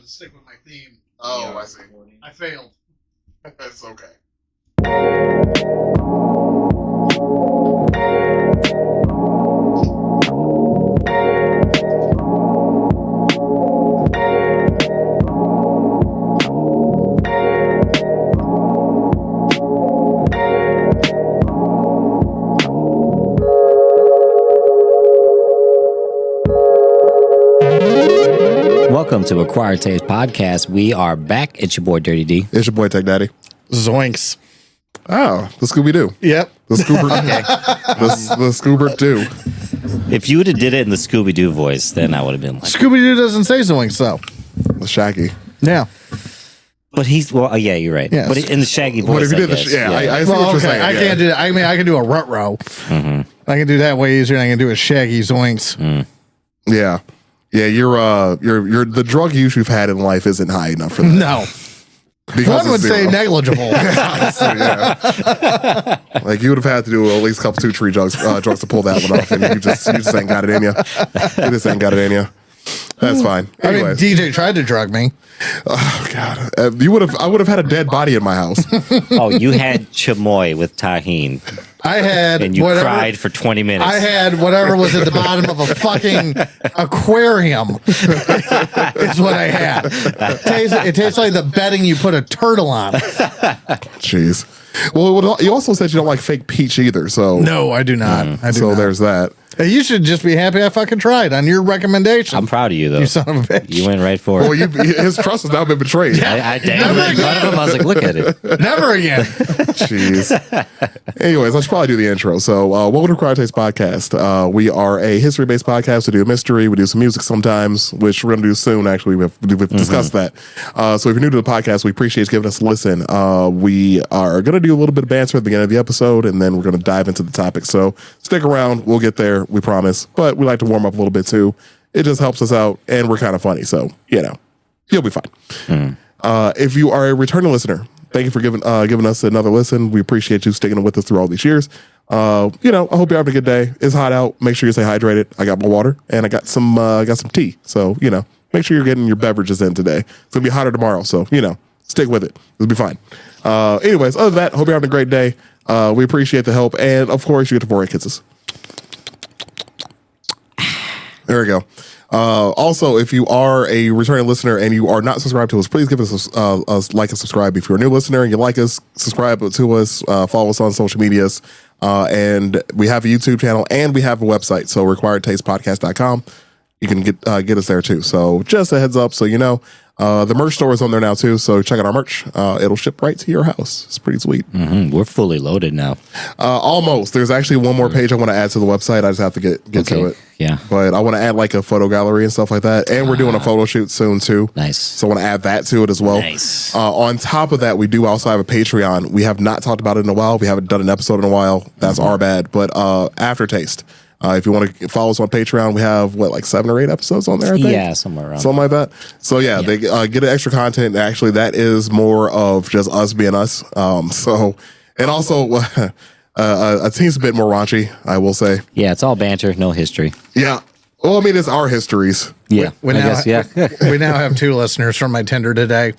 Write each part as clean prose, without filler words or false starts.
to stick with my theme. Oh, I see. I failed. It's okay. Welcome to Acquired Taste Podcast. We are back. It's your boy Dirty D. It's your boy Tech Daddy. Zoinks. Oh, the Scooby-Doo. Yep. The Scoober. the Scoober-Doo. If you would have did it in the Scooby-Doo voice, then I would have been like, Scooby-Doo doesn't say Zoinks, though. The Shaggy. Yeah. but he's, well, yeah, you're right. Yes. But in the Shaggy voice, But if you I did the guess, I see what you're saying. I can't do that. I mean, I can do a rut row. Mm-hmm. I can do that way easier than I can do a Shaggy Zoinks. Yeah. Yeah, you're the drug use you've had in life isn't high enough for that. No. Because One it's would say zero. negligible. Honestly, yeah. Like you would have had to do at least a couple 2-3 drugs to pull that one off, and you just ain't got it in you. You just ain't got it in you. That's fine. I mean, Anyways, DJ tried to drug me. oh god, I would have had a dead body in my house. Oh, you had chamoy with tahine, I had and you whatever. cried for 20 minutes. I had whatever was at the bottom of a fucking aquarium. Is what I had. It tastes like the bedding you put a turtle on. Jeez. Well, you also said you don't like fake peach either, so No, I do not. I do so not. there's that. Hey, you should just be happy I fucking tried on your recommendation. I'm proud of you, though. You son of a bitch. You went right for it. Well, his trust has now been betrayed. I dangled in front of him. I was like, look at it. Never again. Jeez. Anyways, I should probably do the intro. So, welcome to Acquired Taste Podcast. We are a history-based podcast. We do mystery. We do some music sometimes, which we're going to do soon, actually. We've discussed that. So, if you're new to the podcast, we appreciate you giving us a listen. We are going to do a little bit of banter at the beginning of the episode, and then we're going to dive into the topic. So, stick around. We'll get there. We promise. But we like to warm up a little bit, too. It just helps us out, and we're kind of funny. So, you'll be fine. If you are a returning listener, thank you for giving us another listen. We appreciate you sticking with us through all these years. I hope you're having a good day. It's hot out. Make sure you stay hydrated. I got my water and I got some tea. So, make sure you're getting your beverages in today. It's gonna be hotter tomorrow. So, stick with it. It'll be fine. Anyways, other than that, hope you're having a great day. We appreciate the help. And of course, you get the 4 kisses. There we go. Also, if you are a returning listener and you are not subscribed to us, please give us a like and subscribe. If you're a new listener and you like us, subscribe to us, follow us on social medias. And we have a YouTube channel and we have a website. So requiredtastepodcast.com. You can get us there too. So just a heads up. So, the merch store is on there now too. So check out our merch. It'll ship right to your house. It's pretty sweet. We're fully loaded now. Almost. There's actually one more page I want to add to the website. I just have to get to it. Yeah. But I want to add like a photo gallery and stuff like that. And we're doing a photo shoot soon too. Nice. So I want to add that to it as well. Nice. On top of that, we do also have a Patreon. We have not talked about it in a while. We haven't done an episode in a while. That's our bad. But Aftertaste. If you want to follow us on Patreon, we have 7 or 8 episodes on there, I think? Yeah, somewhere around. Something like that. So yeah. They get extra content. Actually, that is more of just us being us. And also a team's a bit more raunchy, I will say. Yeah, it's all banter, no history. Yeah. Well, I mean, it's our histories. Yeah, We I now, guess, yeah. we now have 2 listeners from my Tinder today.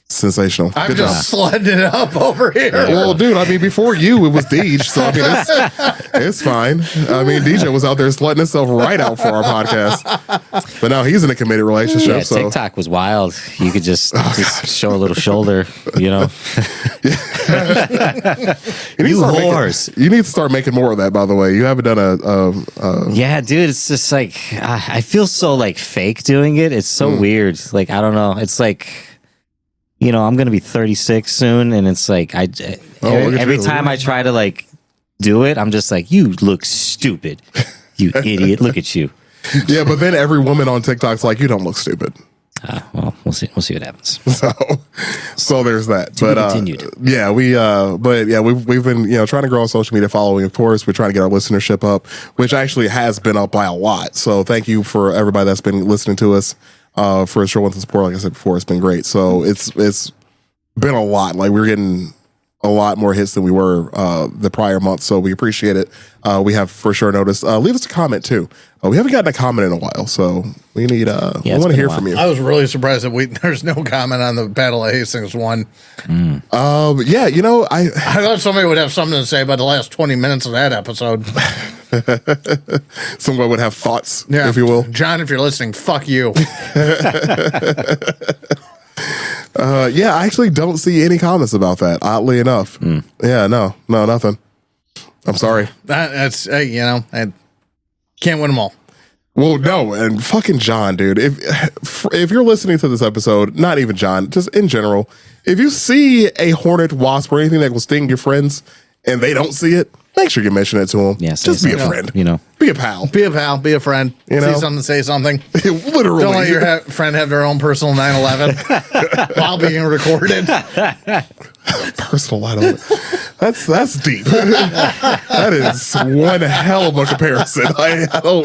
Sensational. I'm Good just job. sledding it up over here. Well, dude, I mean, before you, it was Deej, so I mean, it's fine. I mean, DJ was out there letting himself right out for our podcast, but now he's in a committed relationship. Yeah, So TikTok was wild. You could just show a little shoulder, you need You to start whores. you need to start making more of that. By the way, you haven't done a Yeah, dude, it's just like I feel so like fake doing it. It's so weird. Like I don't know. It's like I'm gonna be 36 soon, and it's like every time I try to like do it, I'm just like, you look stupid, you idiot. Look at you. Yeah, but then every woman on TikTok's like, you don't look stupid. Well, we'll see what happens. So there's that. To be But continued. we've been trying to grow our social media following. Of course, we're trying to get our listenership up, which actually has been up by a lot. So thank you for everybody that's been listening to us. For a show with the support, like I said before, it's been great. So it's been a lot. Like we're getting a lot more hits than we were the prior month, so we appreciate it. We have for sure noticed. Leave us a comment too. We haven't gotten a comment in a while, so we need. We want to hear from you. I was really surprised that there's no comment on the Battle of Hastings one. Yeah, you know, I thought somebody would have something to say about the last 20 minutes of that episode. someone would have thoughts, if you will. John, if you're listening, fuck you. Yeah, I actually don't see any comments about that. Oddly enough, yeah, no, nothing. I'm sorry. That's I can't win them all. Well, no, and fucking John, dude. If you're listening to this episode, not even John, just in general, if you see a hornet, wasp, or anything that will sting your friends, and they don't see it, make sure you mention it to them. Yeah, just be a friend. You know, be a pal. Be a pal. Be a friend. You know? See something, say something. Literally. Don't let your friend have their own personal 9/11 while being recorded. Personal 9/11. That's deep. That is one hell of a comparison. I don't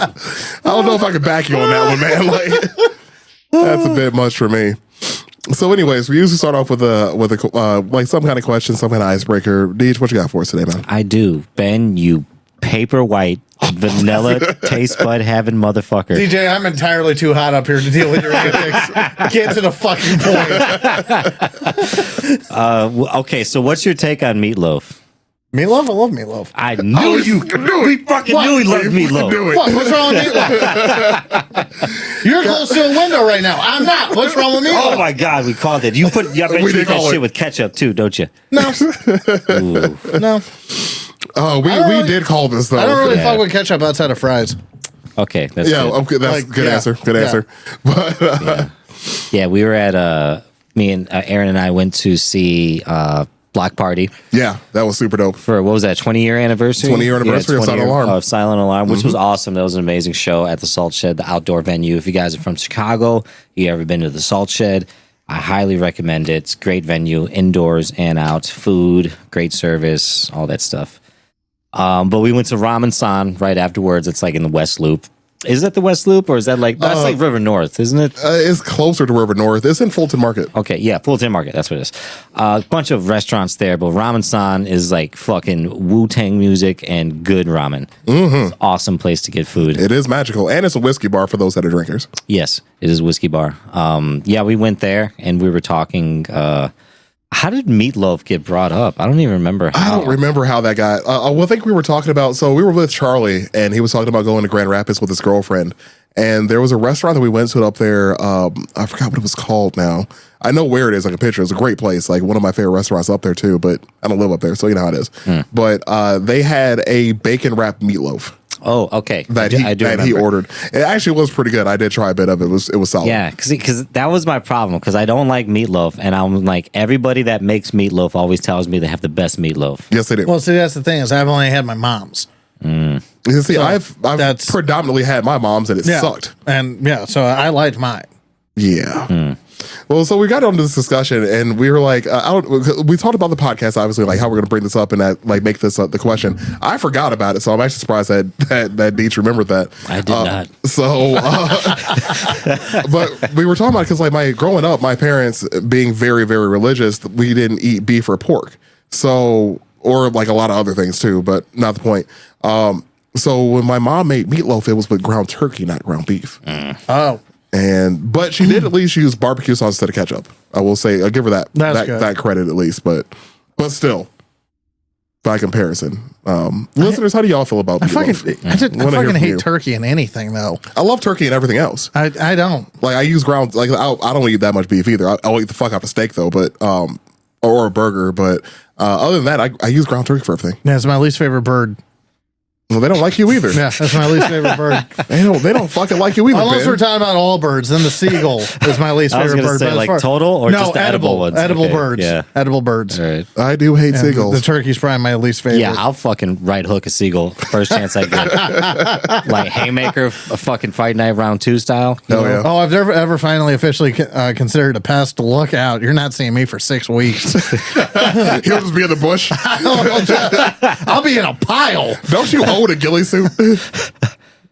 know if I could back you on that one, man. Like, that's a bit much for me. So, anyways, we usually start off with like some kind of question, some kind of icebreaker. Deej, what you got for us today, man? I do. Ben, you paper white, vanilla taste bud having motherfucker. DJ, I'm entirely too hot up here to deal with your antics. Get to the fucking point. Okay, so what's your take on meatloaf? Meatloaf? I love meatloaf. I knew you could do it. We fucking knew he loved meatloaf. What? What's wrong with meatloaf? You're close to a window right now. I'm not. What's wrong with meatloaf? Oh my God, we called it. You put, I bet you eat that shit with ketchup too, don't you? No. No. Oh, we did call this though. I don't really fuck with ketchup outside of fries. Okay, that's good. Okay, that's Like, good answer. Good answer. But yeah, we were at me and Aaron and I went to see Block Party yeah, that was super dope. for what was that 20-year anniversary? 20-year anniversary of Silent Alarm. Of Silent Alarm, which was awesome. That was an amazing show at the Salt Shed, the outdoor venue. If you guys are from Chicago, you ever been to the Salt Shed, I highly recommend it. It's a great venue, indoors and out, food, great service, all that stuff. But we went to Ramen San right afterwards. It's like in the West Loop. Is that the West Loop, or is that like that's like River North, isn't it? It's closer to River North. It's in Fulton Market. Okay, yeah, Fulton Market. That's what it is. A bunch of restaurants there, but Ramen San is like fucking Wu-Tang music and good ramen. It's an awesome place to get food. It is magical, and it's a whiskey bar for those that are drinkers. Yes, it is a whiskey bar. Yeah, we went there and we were talking. How did meatloaf get brought up? I don't even remember how. I don't remember how that got. Well, I think we were talking about. So we were with Charlie, and he was talking about going to Grand Rapids with his girlfriend. And there was a restaurant that we went to up there. I forgot what it was called now. I know where it is, like a picture. It's a great place, like one of my favorite restaurants up there too. But I don't live up there, so you know how it is. But they had a bacon wrapped meatloaf. Oh, okay. That he ordered. It actually was pretty good. I did try a bit of it. It was solid. Yeah, because that was my problem. Because I don't like meatloaf, and I'm like everybody that makes meatloaf always tells me they have the best meatloaf. Yes, they do. Well, see, that's the thing is I've only had my mom's. You see, so I've predominantly had my mom's, and it sucked. And so I liked mine. Yeah. Well, so we got onto this discussion, and we were like, we talked about the podcast, obviously, like how we're going to bring this up and like make this the question. I forgot about it, so I'm actually surprised that Deech remembered that. I did not. So, but we were talking about because like growing up, my parents being very, very religious, we didn't eat beef or pork, so or like a lot of other things too, but not the point. So when my mom made meatloaf, it was with ground turkey, not ground beef. Oh. But she did at least use barbecue sauce instead of ketchup. I will say, I'll give her that credit at least. But still, by comparison, listeners, how do y'all feel about meatloaf? I fucking hate turkey in anything though. I love turkey and everything else. I don't like. I use ground. Like I don't eat that much beef either. I'll eat the fuck out of steak though, but or a burger. But other than that, I use ground turkey for everything. Yeah, it's my least favorite bird. Well, they don't like you either. Yeah, that's my least favorite bird. They don't fucking like you either. Unless we're talking about all birds, then the seagull is my least favorite bird. Say, like total or just the edible ones? Edible birds. Yeah. Edible birds. All right. I do hate seagulls. The turkey's probably my least favorite. Yeah, I'll fucking right hook a seagull first chance I get. Like haymaker, a fucking Fight Night Round 2 style. Yeah. Oh, I've never ever finally officially considered a pest. Look out! You're not seeing me for 6 weeks. He'll just be in the bush. I'll be in a pile. Don't you own a ghillie suit?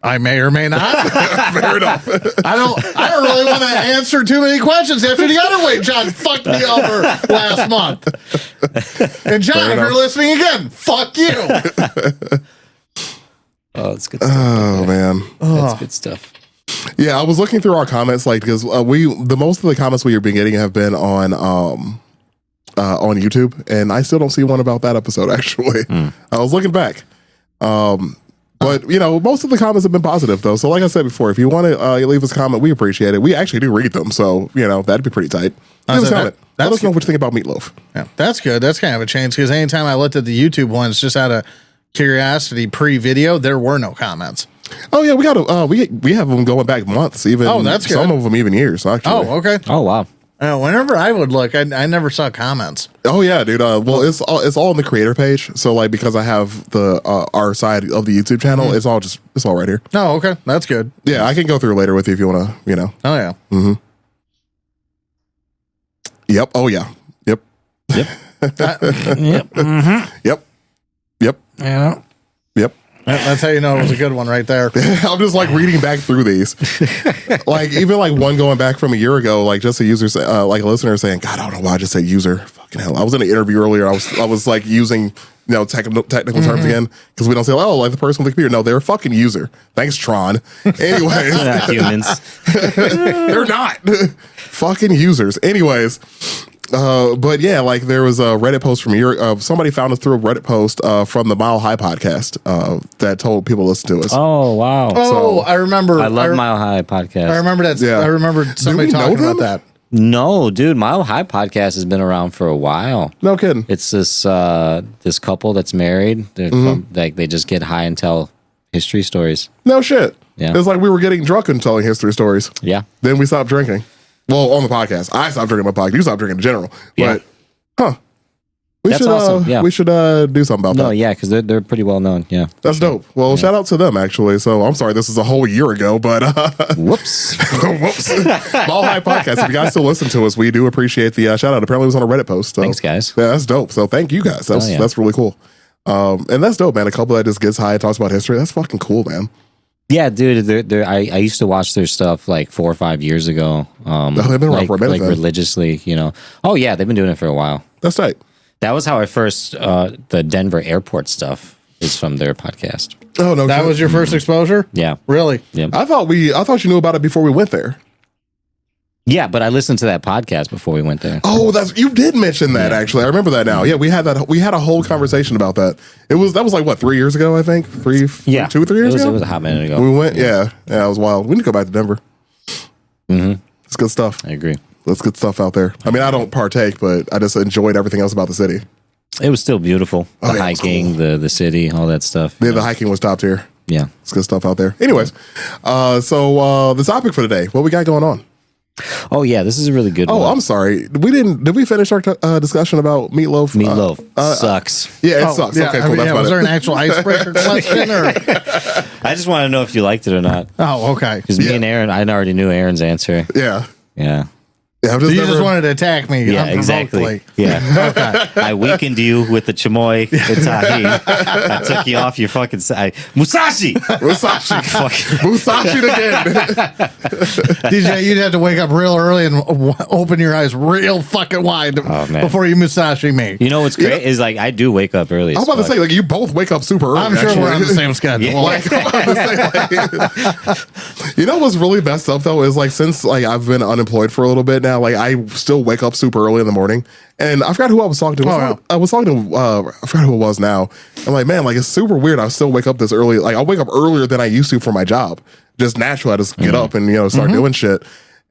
I may or may not. Fair enough. I don't really want to answer too many questions after the other way John fucked me over last month. And John, if you're listening again, fuck you. Oh, that's good stuff. Oh man, That's good stuff. yeah. I was looking through our comments, like because the most of the comments we have been getting have been on YouTube, and I still don't see one about that episode. Actually, I was looking back. But you know, most of the comments have been positive though. So like I said before, if you want to leave us a comment, we appreciate it. We actually do read them, so you know that'd be pretty tight. Leave us a comment. Let us know what you think about Meatloaf. Yeah, that's good. That's kind of a change because anytime I looked at the YouTube ones, just out of curiosity, pre-video, there were no comments. Oh yeah, we got we have them going back months, even. Oh, that's good. Some of them even years. Actually. Oh, okay. Oh, wow. Whenever I would look, I never saw comments. Oh yeah, dude. Well, it's all on the creator page. So like because I have the our side of the YouTube channel, it's all right here. Oh, okay, that's good. Yeah, I can go through later with you if you want to. You know. Oh yeah. Yep. Oh yeah. Yep. Yep. Yep. Mm-hmm. Yep. Yep. Yeah. Yep. That's how you know it was a good one right there. I'm just like reading back through these, like even like one going back from a year ago, like just a user, like a listener saying, "God, I don't know why I just said user." Fucking hell! I was in an interview earlier. I was like using technical terms again because we don't say like the person with the computer. No, they're a fucking user. Thanks, Tron. Anyways, They're not humans. they're not fucking users. Anyways. But yeah, like there was a Reddit post from somebody found us through a Reddit post from the Mile High podcast that told people to listen to us. Oh, wow. Oh, I remember. I love Mile High podcast. I remember that. Yeah. I remember somebody Do we know talking about them? that. No, dude, Mile High podcast has been around for a while. No kidding. It's this this couple that's married. They're from, like they just get high and tell history stories. No shit. Yeah. It's like we were getting drunk and telling history stories. Yeah. Then we stopped drinking. Well, on the podcast. I stopped drinking my podcast. You stopped drinking in general. Yeah. But, we That's should, awesome. Yeah. We should do something about No, that. yeah, because they're pretty well known. Yeah. That's dope. Well, shout out to them, actually. So I'm sorry, this is a whole year ago, but Whoops. whoops. Mile High Podcast. If you guys still listen to us, we do appreciate the shout out. Apparently, it was on a Reddit post. So. Thanks, guys. Yeah, that's dope. So thank you guys. That's really cool. And that's dope, man. A couple that just gets high and talks about history. That's fucking cool, man. Yeah, dude. I used to watch their stuff like 4 or 5 years ago. They've been around for a minute, like then. religiously, you know. Oh yeah, they've been doing it for a while. That's tight. That was how I first the Denver airport stuff is from their podcast. Oh no, That was your first exposure? Yeah, Really? yeah, I thought you knew about it before we went there. yeah. But I listened to that podcast before we went there. Oh, you did mention that actually. I remember that now. Yeah, we had a whole conversation about that. That was like what 3 years ago, I think. 2 or 3 years ago. It was a hot minute ago. We went. Yeah, it was wild. We need to go back to Denver. Mm-hmm. It's good stuff. I agree. That's good stuff out there. I mean, I don't partake, but I just enjoyed everything else about the city. It was still beautiful. The Oh, yeah, it was hiking, the city, all that stuff. The hiking was top tier. Yeah. It's good stuff out there. Anyways, so the topic for today, what we got going on? Oh yeah, this is a really good Oh, one. I'm sorry. Did we finish our discussion about meatloaf? Meatloaf sucks. Yeah, it sucks. Yeah, Okay, I cool. mean, That's yeah, about was it. there an actual icebreaker question? Or? I just want to know if you liked it or not. Oh, okay. Because me and Aaron, I already knew Aaron's answer. Yeah. Yeah. Yeah, I'm just You never, just wanted to attack me. Yeah, unprovokedly. exactly. Yeah. I weakened you with the chamoy Itahi. I took you off your fucking side. Musashi! Musashi. Fuck. Musashi again. DJ, you'd have to wake up real early and open your eyes real fucking wide man. before you Musashi me. You know what's great is like I do wake up early. I was about to say, like, you both wake up super early. I'm sure actually. we're on the same schedule. Yeah. Like, I'm about to say, like, you know what's really messed up though is like since like I've been unemployed for a little bit now, like I still wake up super early in the morning. And I forgot who I was talking to. I was talking to I forgot who it was now. I'm like, man, like it's super weird. I still wake up this early. Like I wake up earlier than I used to for my job. Just naturally, I just get up and start doing shit.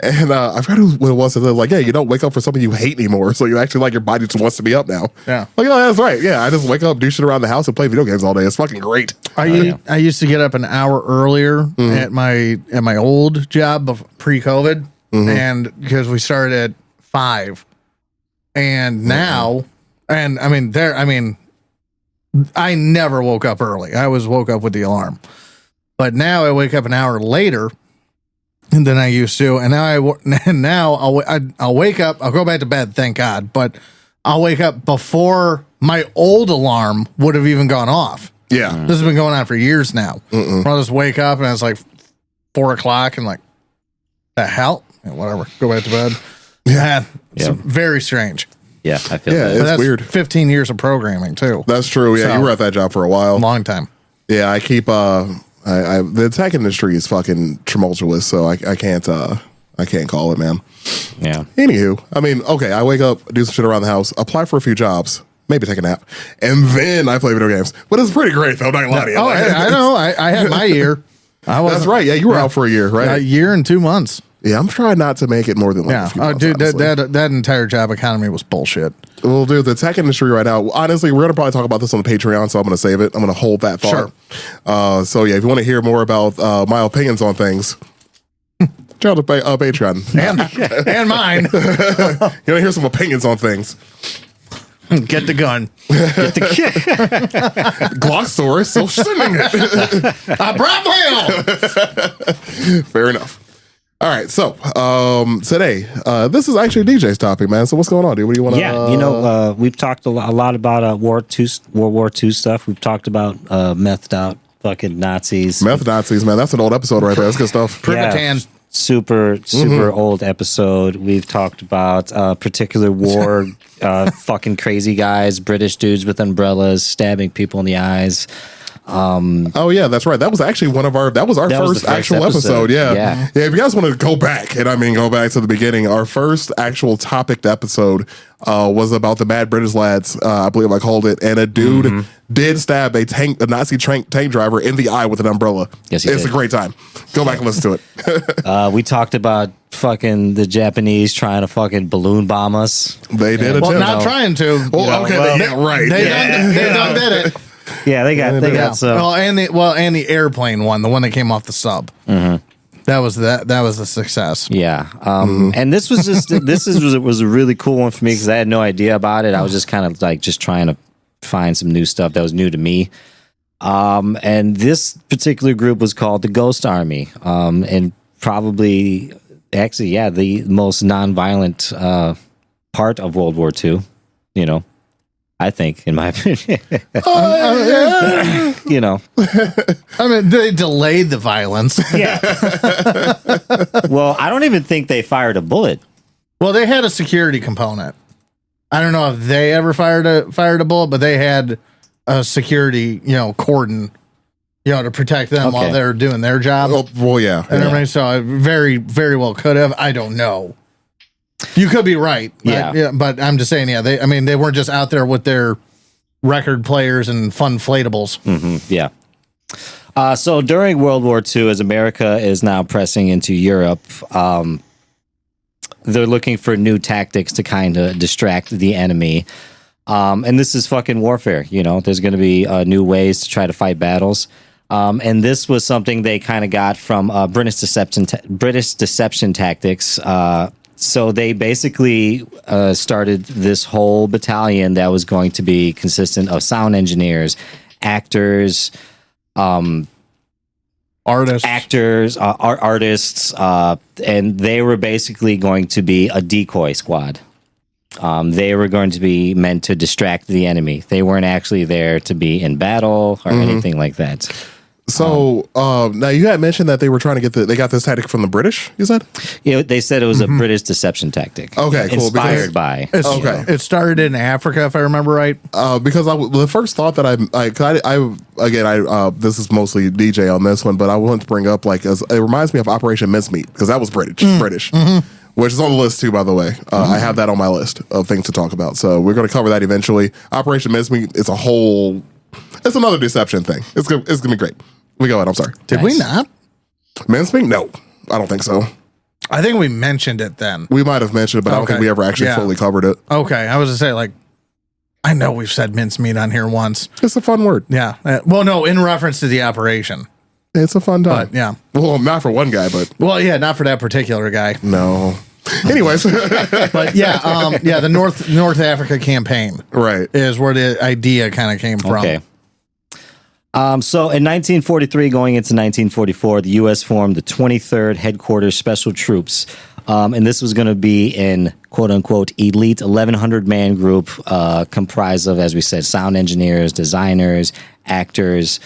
And I forgot what it was. They're like, yeah, you don't wake up for something you hate anymore. So you actually like your body just wants to be up now. Yeah. Like, oh, that's right. Yeah, I just wake up, do shit around the house, and play video games all day. It's fucking great. I used to get up an hour earlier at my old job pre-COVID, and because we started at 5, and now, and I mean, I never woke up early. I always woke up with the alarm, but now I wake up an hour later than I used to, and now I'll wake up. I'll go back to bed, thank God, but I'll wake up before my old alarm would have even gone off. Yeah. This has been going on for years now. I'll just wake up and it's like 4 o'clock and like, the hell? Yeah, whatever. Go back to bed. Yeah. It's very strange. Yeah, I feel Yeah, that. it's weird. 15 years of programming too. That's true. Yeah, So- you were at that job for a while. Long time. Yeah, I keep the tech industry is fucking tumultuous, so I can't call it, man. Yeah. Anywho, I mean, okay, I wake up, do some shit around the house, apply for a few jobs, maybe take a nap, and then I play video games. But it's pretty great, though. I'm not gonna lie to you. Oh, I know. I had my year. That's right. Yeah, you were out for a year, right? A year and 2 months. Yeah, I'm trying not to make it more than like Yeah. a few Oh, months, dude, honestly. that entire job economy was bullshit. Well, dude, the tech industry right now, honestly, we're going to probably talk about this on the Patreon, so I'm going to save it. I'm going to hold that thought. Sure. So, yeah, if you want to hear more about my opinions on things, check out the Patreon. And mine. You want to hear some opinions on things. Get the gun. Glossaurus, so sending it. I brought my own. Fair enough. All right, so today, this is actually DJ's topic, man. So what's going on, dude? What do you want to... Yeah, we've talked a lot about World War II stuff. We've talked about methed out fucking Nazis. Meth Nazis, man. That's an old episode right there. That's good stuff. Privitan. Super old episode. We've talked about particular war, fucking crazy guys, British dudes with umbrellas stabbing people in the eyes. Oh yeah, that's right. That was actually our first actual episode. Yeah. If you guys want to go back to the beginning, our first actual topic episode was about the bad British lads. I believe I called it, and a dude did stab a Nazi tank driver in the eye with an umbrella. Yes, he it's did. a great time. Go back and listen to it. We talked about fucking the Japanese trying to fucking balloon bomb us. They did Well, attempt. not trying to. Well, okay, right. They done did it. Yeah, they got some. Well, and the airplane one, the one that came off the sub. That was a success. Yeah, and this was was a really cool one for me because I had no idea about it. I was just kind of like just trying to find some new stuff that was new to me. And this particular group was called the Ghost Army, and probably actually, yeah, the most nonviolent part of World War II. You know, I think, in my opinion. You know, I mean, they delayed the violence. yeah. Well, I don't even think they fired a bullet. Well, they had a security component. I don't know if they ever fired a bullet, but they had a security, cordon, to protect them while they're doing their job. Oh, well, yeah. And everything. So I very, very well could have. I don't know. You could be right. Yeah. But I'm just saying, they weren't just out there with their record players and fun inflatables. Yeah. So during World War II, as America is now pressing into Europe, they're looking for new tactics to kind of distract the enemy. And this is fucking warfare. There's going to be new ways to try to fight battles. And this was something they kind of got from British deception tactics. So they basically started this whole battalion that was going to be consistent of sound engineers, actors, artists, and they were basically going to be a decoy squad. They were going to be meant to distract the enemy. They weren't actually there to be in battle or anything like that. So now you had mentioned that they were trying to they got this tactic from the British, you said? They said it was a British deception tactic. Okay, cool. Inspired by. It started in Africa, if I remember right. Because the first thought that this is mostly DJ on this one, but I wanted to bring up it reminds me of Operation Mincemeat because that was British, which is on the list too, by the way. I have that on my list of things to talk about. So we're going to cover that eventually. Operation Mincemeat, it's another deception thing. It's gonna be great. We go ahead. I'm sorry. Did we not? Mincemeat? No, I don't think so. I think we mentioned it then. We might have mentioned it, but I don't think we ever actually fully covered it. Okay, I was to say I know we've said mincemeat on here once. It's a fun word. Yeah. Well, no, in reference to the operation. It's a fun time. But, yeah. Well, not for one guy, but well, yeah, not for that particular guy. No. Anyways, but yeah, the North Africa campaign, right, is where the idea kind of came from. Okay. So in 1943, going into 1944, the U.S. formed the 23rd Headquarters Special Troops, and this was going to be in quote unquote elite 1,100 man group comprised of, as we said, sound engineers, designers, actors,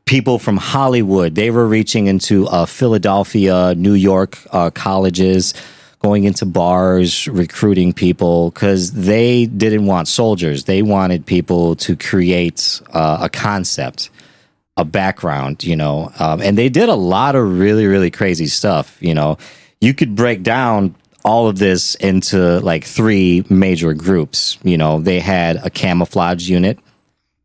people from Hollywood. They were reaching into Philadelphia, New York colleges, going into bars, recruiting people, because they didn't want soldiers. They wanted people to create a concept, a background, and they did a lot of really, really crazy stuff. You could break down all of this into like 3 major groups. They had a camouflage unit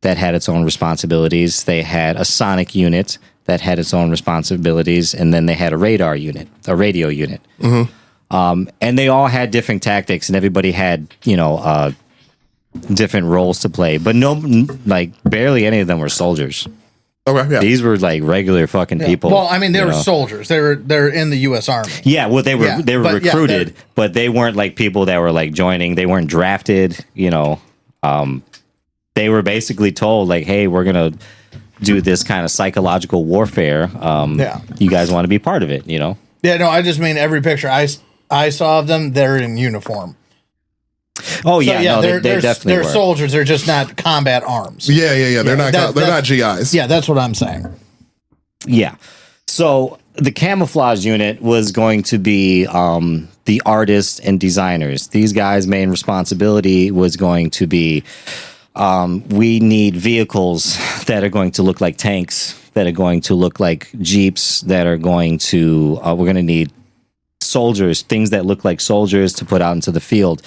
that had its own responsibilities. They had a sonic unit that had its own responsibilities. And then they had a radar unit, a radio unit. Mm-hmm. And they all had different tactics, and everybody had, different roles to play. But barely any of them were soldiers. Okay, yeah. These were like regular fucking people. Well, I mean, they were soldiers. They're in the U.S. Army. Yeah, well, they were recruited, but they weren't like people that were like joining. They weren't drafted. They were basically told like, "Hey, we're gonna do this kind of psychological warfare. You guys want to be part of it?" Yeah, no, I just mean every picture I saw of them, they're in uniform. Oh yeah, they definitely they're were. Soldiers. They're just not combat arms. Yeah. They're not GIs. Yeah, that's what I'm saying. Yeah. So the camouflage unit was going to be the artists and designers. These guys' main responsibility was going to be we need vehicles that are going to look like tanks, that are going to look like Jeeps, that are going to we're going to need soldiers, things that look like soldiers to put out into the field.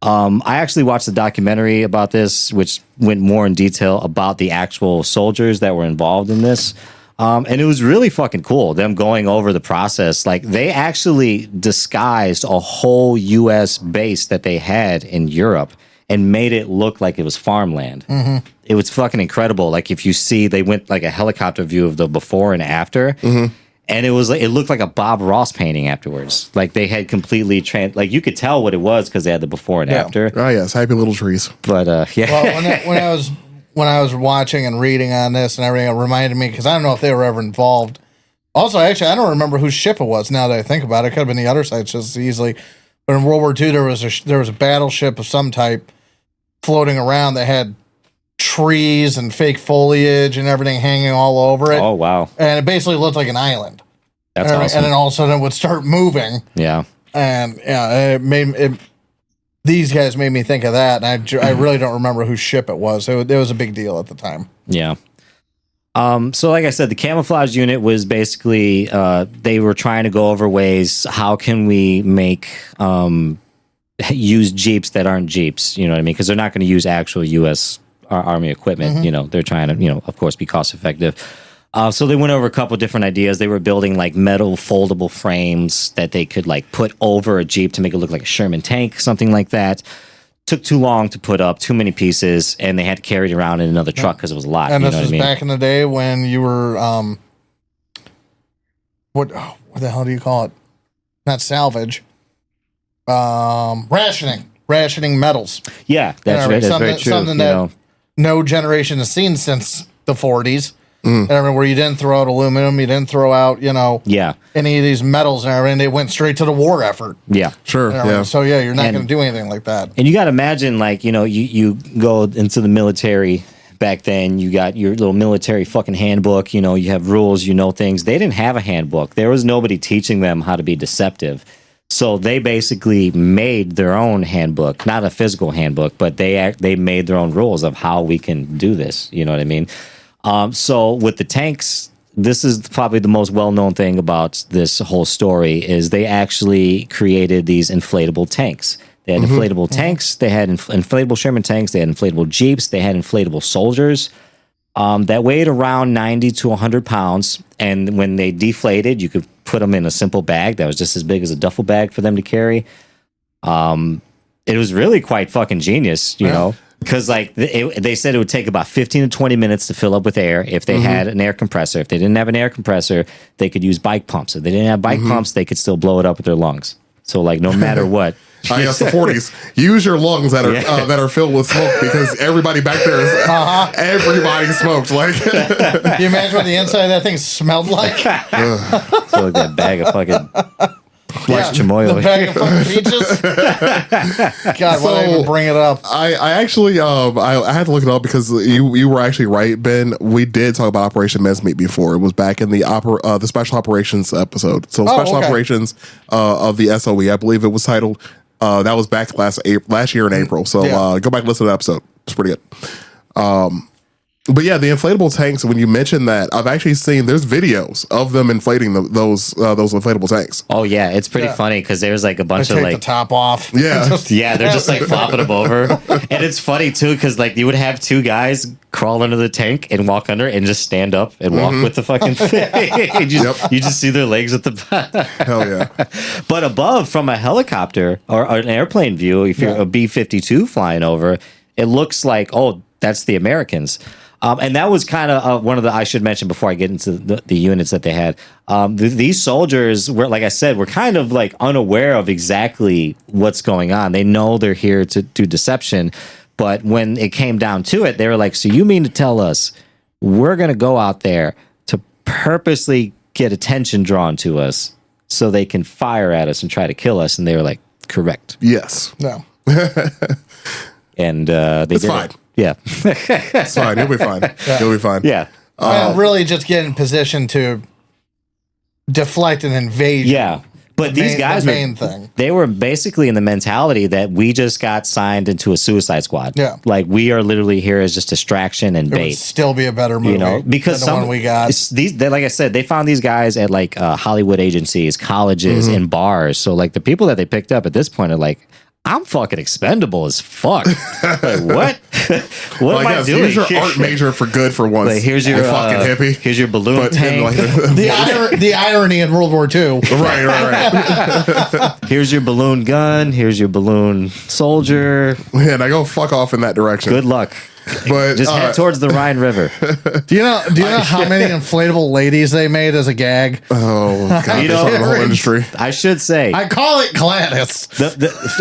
I actually watched a documentary about this, which went more in detail about the actual soldiers that were involved in this. And it was really fucking cool, them going over the process. Like, they actually disguised a whole U.S. base that they had in Europe and made it look like it was farmland. Mm-hmm. It was fucking incredible. Like, if you see, they went like a helicopter view of the before and after. Mm-hmm. And it looked like a Bob Ross painting afterwards. Like, they had completely like, you could tell what it was because they had the before and after. Oh yes, happy little trees. But yeah. Well, when I was watching and reading on this and everything, it reminded me, because I don't know if they were ever involved. Also, actually, I don't remember whose ship it was. Now that I think about it, could have been the other side just as easily. But in World War II, there was a battleship of some type floating around that had trees and fake foliage and everything hanging all over it. Oh, wow. And it basically looked like an island. That's awesome. And then all of a sudden it would start moving. Yeah. And these guys made me think of that. And I really don't remember whose ship it was. It was a big deal at the time. Yeah. So like I said, the camouflage unit was basically, they were trying to go over ways, how can we use Jeeps that aren't Jeeps, you know what I mean? Because they're not going to use actual U.S. Army equipment. Mm-hmm. They're trying to, of course, be cost effective. So they went over a couple different ideas. They were building like metal foldable frames that they could like put over a Jeep to make it look like a Sherman tank, something like that. Took too long to put up, too many pieces, and they had to carry it around in another truck because it was a lot. And this was back in the day when you were, what the hell do you call it? Not salvage. Rationing metals. Yeah, that's right. That's very true. Something that no generation has seen since the 40s. Mm. Where you didn't throw out aluminum, you didn't throw out, any of these metals and everything. They went straight to the war effort. Yeah, sure. Yeah. So you're not going to do anything like that. And you got to imagine, like, you go into the military back then. You got your little military fucking handbook. You have rules. Things. They didn't have a handbook. There was nobody teaching them how to be deceptive. So they basically made their own handbook, not a physical handbook, but they made their own rules of how we can do this. You know what I mean? So with the tanks, this is probably the most well-known thing about this whole story is they actually created these inflatable tanks. They had inflatable tanks. They had inflatable Sherman tanks. They had inflatable Jeeps. They had inflatable soldiers that weighed around 90 to 100 pounds. And when they deflated, you could put them in a simple bag that was just as big as a duffel bag for them to carry. It was really quite fucking genius, you know, because like they said it would take about 15 to 20 minutes to fill up with air if they had an air compressor. If they didn't have an air compressor, they could use bike pumps. If they didn't have bike pumps, they could still blow it up with their lungs. So like no matter what. I guess the 40s. Use your lungs that are filled with smoke because everybody back there is everybody smoked. Like, can you imagine what the inside of that thing smelled like? So like that bag of fucking Large chamoy. The bag of fucking peaches. God, why did I even bring it up? I actually I had to look it up because you were actually right, Ben. We did talk about Operation Mincemeat before. It was back in the special operations episode. So special operations of the SOE, I believe it was titled. That was back last year in April. So go back and listen to the episode. It's pretty good. But yeah, the inflatable tanks, when you mentioned that, I've actually seen, there's videos of them inflating those inflatable tanks. Oh, yeah. It's pretty funny because there's like a bunch of Take like. the top off. Yeah. Yeah, they're just like flopping them over. And it's funny too because like you would have two guys crawl under the tank and walk under and just stand up and walk with the fucking thing. You just see their legs at the bottom. Hell yeah. But above from a helicopter or an airplane view, if you're a B-52 flying over, it looks like, oh, that's the Americans. And that was kind of one of the, I should mention before I get into the units that they had. These soldiers were, like I said, were kind of like unaware of exactly what's going on. They know they're here to do deception. But when it came down to it, they were like, so you mean to tell us we're going to go out there to purposely get attention drawn to us so they can fire at us and try to kill us? And they were like, correct. Yes. No. And they did fine. it. Yeah. It's fine. He'll be fine. He'll be fine. Yeah. And really just get in position to deflect an invasion. Yeah. But these guys they were basically in the mentality that we just got signed into a suicide squad. Yeah. Like we are literally here as just distraction and It would bait. still be a better movie, You know, because than the one we got. Like I said, they found these guys at like Hollywood agencies, colleges, and bars. So like the people that they picked up at this point are like, I'm fucking expendable as fuck. Like, what? What am I doing? Here's your art major for good for once. Like, here's your fucking hippie. Here's your balloon tank. The irony in World War II. Right. Here's your balloon gun. Here's your balloon soldier. Yeah, now go fuck off in that direction. Good luck. But just head towards the Rhine River. Do you know how many inflatable ladies they made as a gag? Oh god, You know, the whole industry. I should say, I call it Gladys.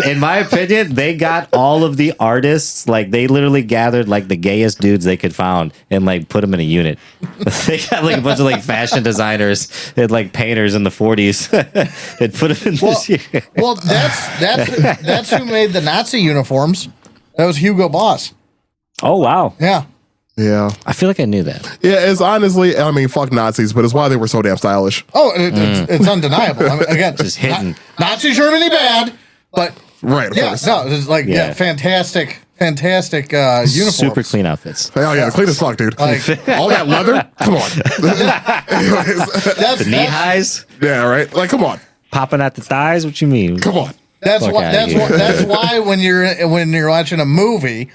in my opinion, they got all of the artists. Like they literally gathered like the gayest dudes they could find and like put them in a unit. They got like a bunch of like fashion designers and like painters in the 40s and put them in this year. Well, that's who made the Nazi uniforms. That was Hugo Boss. Oh wow. Yeah. Yeah. I feel like I knew that. Yeah, it's honestly, I mean, fuck Nazis, but it's why they were so damn stylish. Oh, it's undeniable. I mean, again, Just hitting. Nazi Germany bad, but Right, of yeah, course. no, it's like fantastic uniforms. Super clean outfits. Hell yeah, clean as fuck, dude. Like, All that leather? Come on. that's The knee highs Yeah, right? Like, come on. popping at the thighs. What you mean? Come on. That's Fuck why. outta here. That's why when you're watching a movie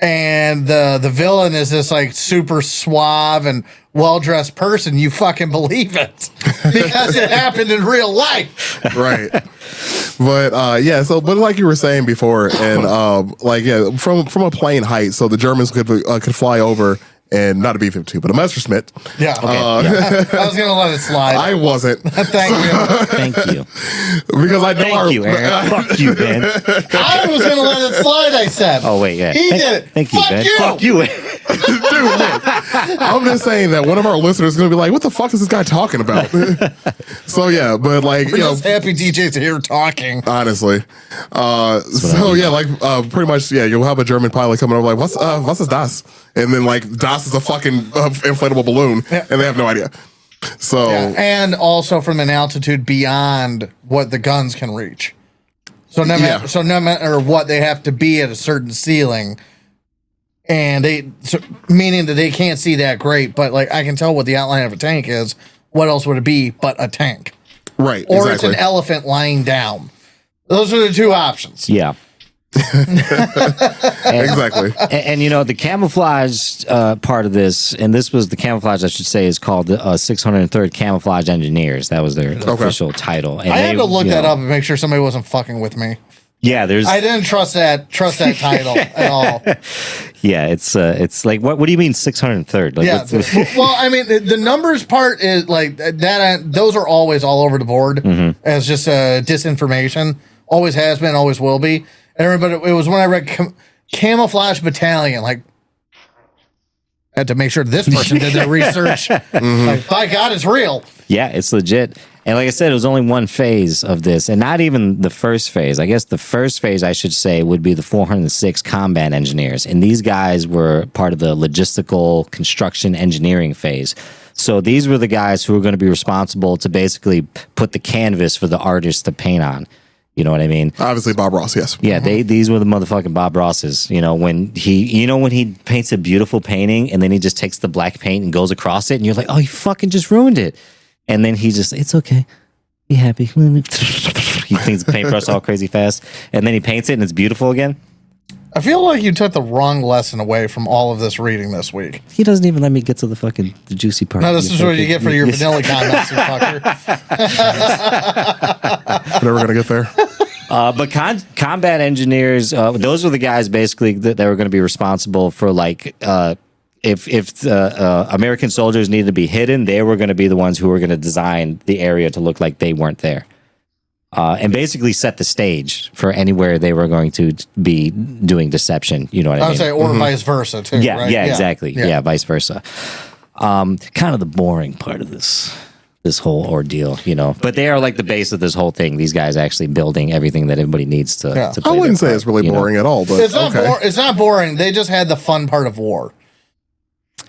and the villain is this like super suave and well dressed person, you fucking believe it because it happened in real life. Right. But yeah, so but like you were saying before, and like yeah, from a plane height, so the Germans could fly over. And not a B-52, but a Messerschmitt. Yeah. I was gonna let it slide. I wasn't. Thank you. Thank you. Because I know Thank you, Aaron. Fuck you, Ben. I was gonna let it slide. I said. Oh wait, yeah. He did it. Thank you, Fuck Ben. you. Fuck you. Dude, look, I'm just saying that one of our listeners is going to be like, what the fuck is this guy talking about? So, yeah, but like, We're you know, just happy DJ's here talking. honestly. So, yeah, like, pretty much, yeah, you'll have a German pilot coming over like, what's das? And then, like, das is a fucking inflatable balloon, and they have no idea. So, Yeah, and also from an altitude beyond what the guns can reach. So no matter what, they have to be at a certain ceiling, and meaning that they can't see that great. But like I can tell what the outline of a tank is. What else would it be but a tank? right, Or exactly. it's an elephant lying down. Those are the two options. Yeah. Exactly. And you know, the camouflage part of this, and this was the camouflage, I should say, is called the 603rd Camouflage Engineers. That was their official title. And I had to look you that know, up and make sure somebody wasn't fucking with me. Yeah, there's. I didn't trust that title at all. Yeah, it's like what do you mean 603rd? Like, Yeah. Well, I mean, the numbers part is like that. Those are always all over the board as just disinformation. Always has been, always will be. And everybody, it was when I read Camouflage Battalion, like, I had to make sure this person did their research. Like, by God, it's real. Yeah, it's legit. And like I said, it was only one phase of this, and not even the first phase. I guess the first phase, I should say, would be the 406 combat engineers. And these guys were part of the logistical construction engineering phase. So these were the guys who were going to be responsible to basically put the canvas for the artists to paint on. You know what I mean? Obviously, Bob Ross, yes. Yeah, these were the motherfucking Bob Rosses. You know, when he paints a beautiful painting and then he just takes the black paint and goes across it, and you're like, oh, you fucking just ruined it. And then he just, it's okay. Be happy. He cleans the paintbrush all crazy fast. And then he paints it and it's beautiful again. I feel like you took the wrong lesson away from all of this reading this week. He doesn't even let me get to the juicy part. No, this is what you get for your vanilla comments, you fucker. Never going to get there. But combat engineers, those were the guys basically that were going to be responsible for like, if American soldiers needed to be hidden, they were going to be the ones who were going to design the area to look like they weren't there. And basically set the stage for anywhere they were going to be doing deception. You know what I mean? I would say, or vice versa, too. Yeah, right? yeah, exactly. Yeah, vice versa. Kind of the boring part of this whole ordeal, you know. But they are like the base of this whole thing. These guys actually building everything that everybody needs to play I wouldn't say part, it's really boring at all, but it's not it's not boring. They just had the fun part of war.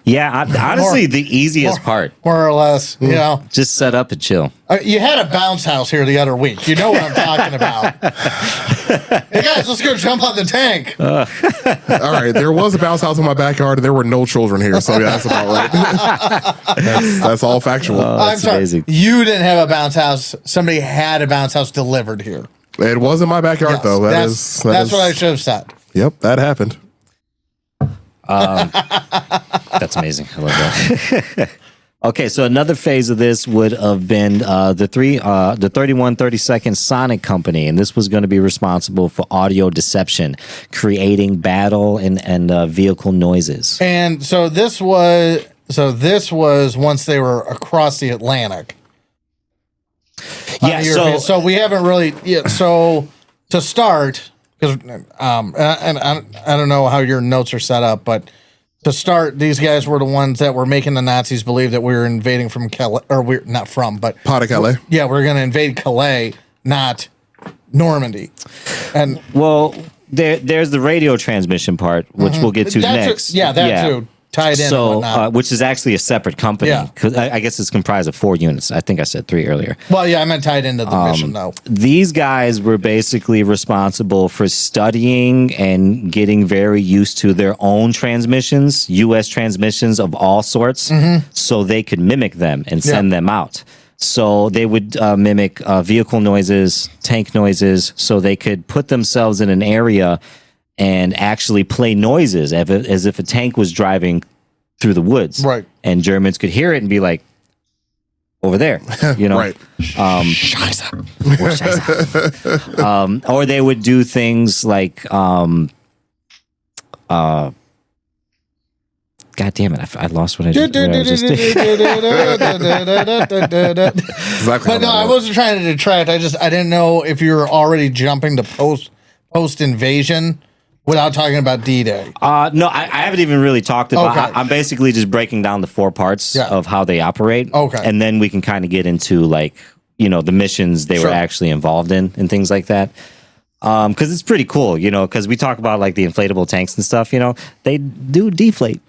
Yeah, honestly, the easiest part. More or less, you know. Just set up and chill. You had a bounce house here the other week. You know what I'm talking about. Hey, guys, let's go jump on the tank. All right, there was a bounce house in my backyard, and there were no children here, so yeah, that's about right. that's all factual. I'm sorry. Amazing. You didn't have a bounce house. Somebody had a bounce house delivered here. It was in my backyard, Yes, though. that's what I should have said. Yep, that happened. That's amazing. I love that. Okay, so another phase of this would have been the 3132nd Sonic Company, and this was going to be responsible for audio deception, creating battle and vehicle noises. And so this was once they were across the Atlantic. Yeah, so we haven't really so to start, because and I don't know how your notes are set up, but to start, these guys were the ones that were making the Nazis believe that we were invading from Calais, or we're not from, but Pas de Calais. Yeah, we're going to invade Calais, not Normandy. And well, there's the radio transmission part, which we'll get to next. That too. Tied in. So, which is actually a separate company. Yeah. Because I guess it's comprised of 4 units. I think I said 3 earlier. Well, yeah, I meant tied into the mission, though. These guys were basically responsible for studying and getting very used to their own transmissions, U.S. transmissions of all sorts, so they could mimic them and send them out. So they would mimic vehicle noises, tank noises, so they could put themselves in an area and actually play noises as if a tank was driving through the woods. Right. And Germans could hear it and be like, over there, you know? Right. Or they would do things like, God damn it, I lost what I just did. Exactly. But no, I wasn't trying to detract. I didn't know if you were already jumping to post invasion without talking about D-Day. No, I haven't even really talked about. Okay. I'm basically just breaking down the 4 parts of how they operate. Okay, and then we can kind of get into like the missions they were actually involved in and things like that. Because it's pretty cool, because we talk about like the inflatable tanks and stuff. They do deflate.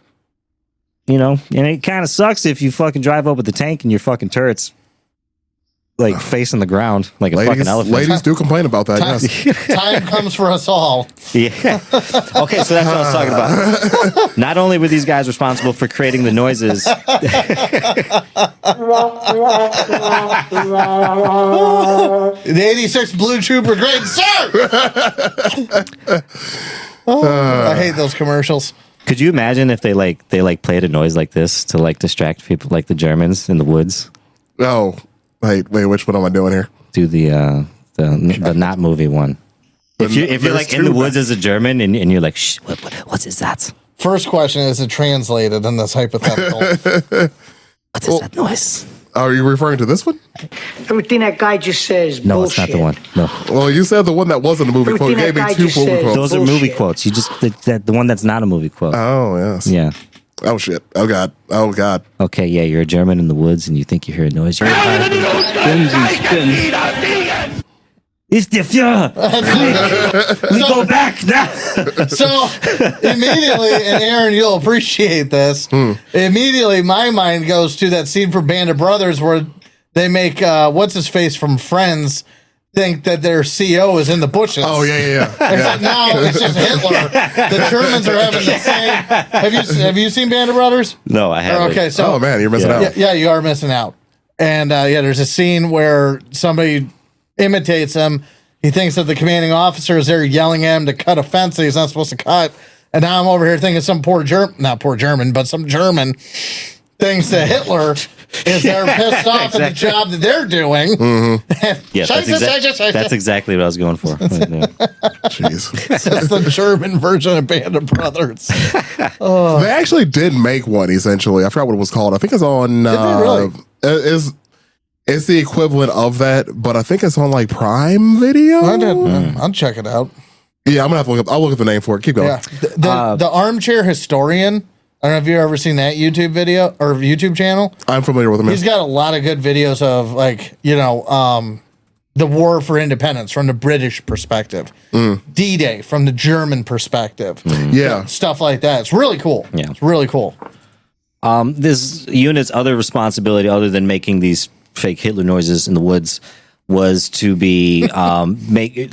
And it kind of sucks if you fucking drive up with the tank and your fucking turret's like facing the ground like a fucking elephant. Ladies do complain about that. Yes. Time comes for us all. Yeah. Okay, so that's what I was talking about. Not only were these guys responsible for creating the noises. The 86th Blue Trooper Brigade, sir. I hate those commercials. Could you imagine if they played a noise like this to like distract people like the Germans in the woods? Oh. Wait, which one am I doing here? Do the not movie one. If you're like in the woods as a German and you're like, shh, what is that? First question, is it translated in this hypothetical? What is that noise? Are you referring to this one? Everything that guy just says. No, bullshit. it's not the one. No. Well, you said the one that wasn't a movie quote. You gave me 2 movie quotes. Those are movie quotes. You just the one that's not a movie quote. Oh yes. Yeah. Oh shit! Oh god! Oh god! Okay, yeah, you're a German in the woods and you think you hear a noise. You're It's the Fuhrer. We go back now. So immediately, and Aaron, you'll appreciate this. Immediately, my mind goes to that scene from Band of Brothers where they make what's his face from Friends think that their CEO is in the bushes. Oh yeah. Except now it's just Hitler. The Germans are having the same. Have you seen Band of Brothers? No, I haven't. Okay, so Oh man, you're missing out. yeah, you are missing out. And there's a scene where somebody imitates him. He thinks that the commanding officer is there yelling at him to cut a fence that he's not supposed to cut. And now I'm over here thinking some some German thinks that Hitler is there pissed off at the job that they're doing. Yeah, that's exactly what I was going for. Jeez. That's the German version of Band of Brothers. They actually did make one, essentially. I forgot what it was called. I think it's on... really? It's the equivalent of that, but I think it's on like Prime Video. I'll check it out. Yeah, I'm gonna have to look up. I'll look at the name for it. Keep going. Yeah. The Armchair Historian. I don't know if you've ever seen that YouTube video or YouTube channel. I'm familiar with him. He's got a lot of good videos of the war for independence from the British perspective, D-Day from the German perspective. Yeah, stuff like that. It's really cool. Yeah, it's really cool. This unit's other responsibility, other than making these fake Hitler noises in the woods, was to be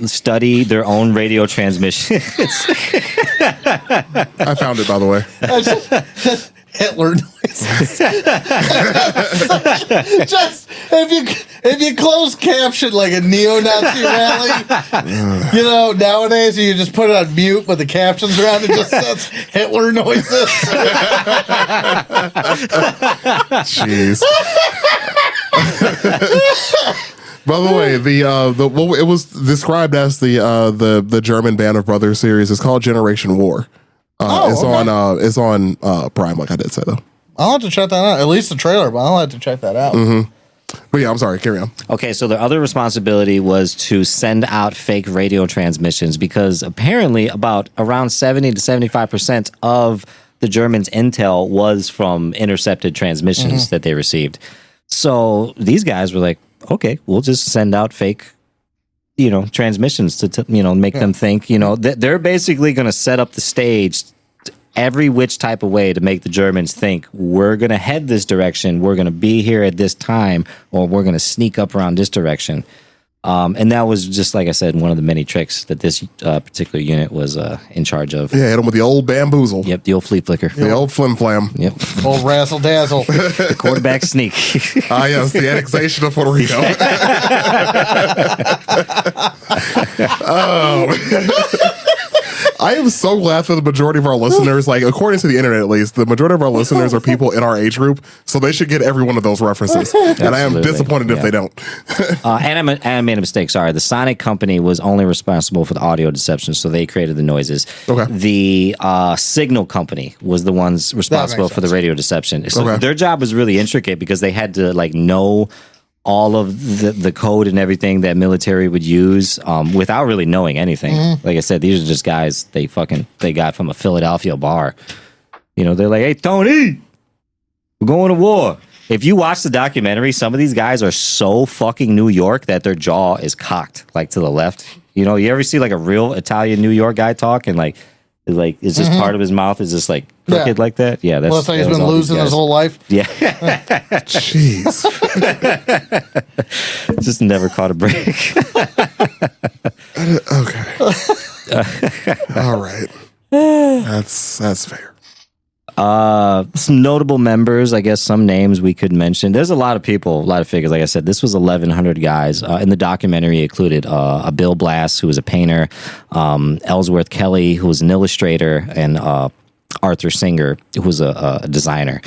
study their own radio transmissions. I found it, by the way. Hitler noises. Just if you close caption like a neo-Nazi rally, nowadays you just put it on mute, but the captions around it just says Hitler noises. Jeez. By the way, it was described as the German Band of Brothers series. It's called Generation War. It's on Prime, like I did say though. I'll have to check that out. At least the trailer, but I'll have to check that out. But yeah, I'm sorry. Carry on. Okay, so their other responsibility was to send out fake radio transmissions because apparently around 70 to 75% of the Germans' intel was from intercepted transmissions that they received. So these guys were like, okay, we'll just send out fake, transmissions to make them think, they're basically going to set up the stage every which type of way to make the Germans think we're going to head this direction, we're going to be here at this time, or we're going to sneak up around this direction. And that was just, like I said, one of the many tricks that this particular unit was in charge of. Yeah, hit them with the old bamboozle. Yep, the old flea flicker. The old flim flam. Yep. Old razzle dazzle. The quarterback sneak. Yes, the annexation of Puerto Rico. I am so glad that the majority of our listeners, like according to the internet at least, the majority of our listeners are people in our age group, so they should get every one of those references. And I am disappointed if they don't. And I made a mistake. Sorry, the Sonic company was only responsible for the audio deception, so they created the noises. Okay. The Signal company was the ones responsible for the radio deception. So their job was really intricate because they had to know all of the code and everything that military would use without really knowing anything. Like I said, these are just guys they got from a Philadelphia bar. They're like, hey, Tony, we're going to war. If you watch the documentary, some of these guys are so fucking New York that their jaw is cocked like to the left. You ever see like a real Italian New York guy talk and it's just part of his mouth is just like crooked like that? Yeah, that's like he's been losing his whole life. Yeah. Jeez. Just never caught a break. Okay. All right. That's fair. Some notable members, I guess some names we could mention. There's a lot of people, a lot of figures. Like I said, this was 1,100 guys. In the documentary, it included a Bill Blass, who was a painter, Ellsworth Kelly, who was an illustrator, and Arthur Singer, who was a designer.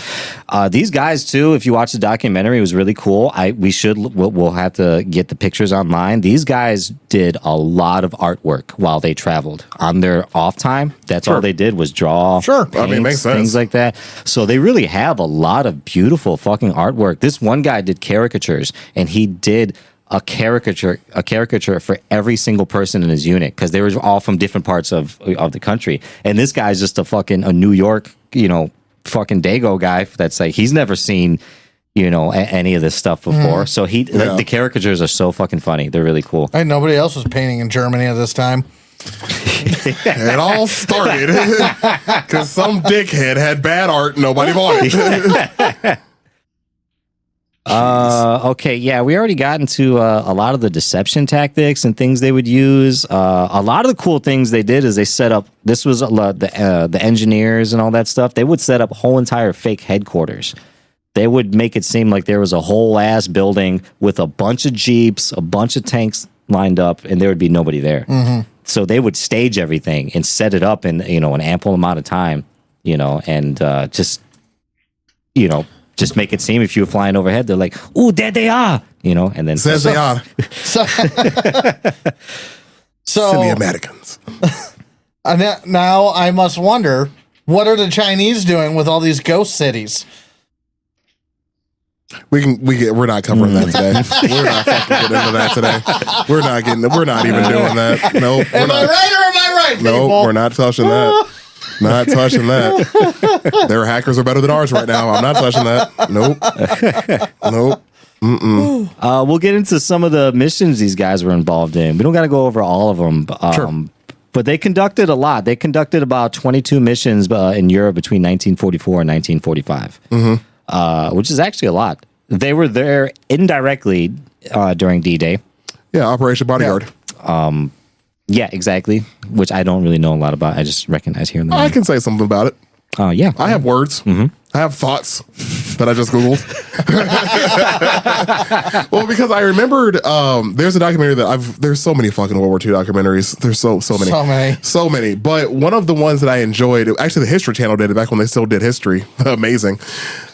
These guys too, if you watch the documentary, it was really cool. We'll have to get the pictures online. These guys did a lot of artwork while they traveled on their off time. That's all they did was draw. Paint, it makes sense. Things like that. So they really have a lot of beautiful fucking artwork. This one guy did caricatures, and he did a caricature for every single person in his unit because they were all from different parts of the country. And this guy's just a New York, fucking Dago guy that's like, he's never seen, any of this stuff before. So the caricatures are so fucking funny. They're really cool. Nobody else was painting in Germany at this time. It all started because some dickhead had bad art nobody wanted. Okay, yeah, we already got into a lot of the deception tactics and things they would use. A lot of the cool things they did is they set up, this was the engineers and all that stuff, they would set up whole entire fake headquarters. They would make it seem like there was a whole ass building with a bunch of Jeeps, a bunch of tanks lined up, and there would be nobody there. So they would stage everything and set it up in an ample amount of time, and just make it seem if you were flying overhead, they're like, "Ooh, there they are," and then Says they are. So Silly Americans. now I must wonder, what are the Chinese doing with all these ghost cities? We're not covering that today. We're not fucking getting into that today. We're not even doing that. Nope. Am I right or am I right, people? Nope, we're not touching that. Not touching that. Their hackers are better than ours right now. I'm not touching that. Nope. We'll get into some of the missions these guys were involved in. We don't got to go over all of them. Sure. But they conducted a lot. They conducted about 22 missions in Europe between 1944 and 1945. Which is actually a lot. They were there indirectly during D-Day. Yeah, Operation Bodyguard. Yeah, exactly. Which I don't really know a lot about. I just recognize here and there. I can say something about it. Yeah. I have words. I have thoughts that I just Googled. Well, because I remembered there's a documentary there's so many fucking World War II documentaries. There's so many. So many. But one of the ones that I enjoyed, actually the History Channel did it back when they still did history. Amazing.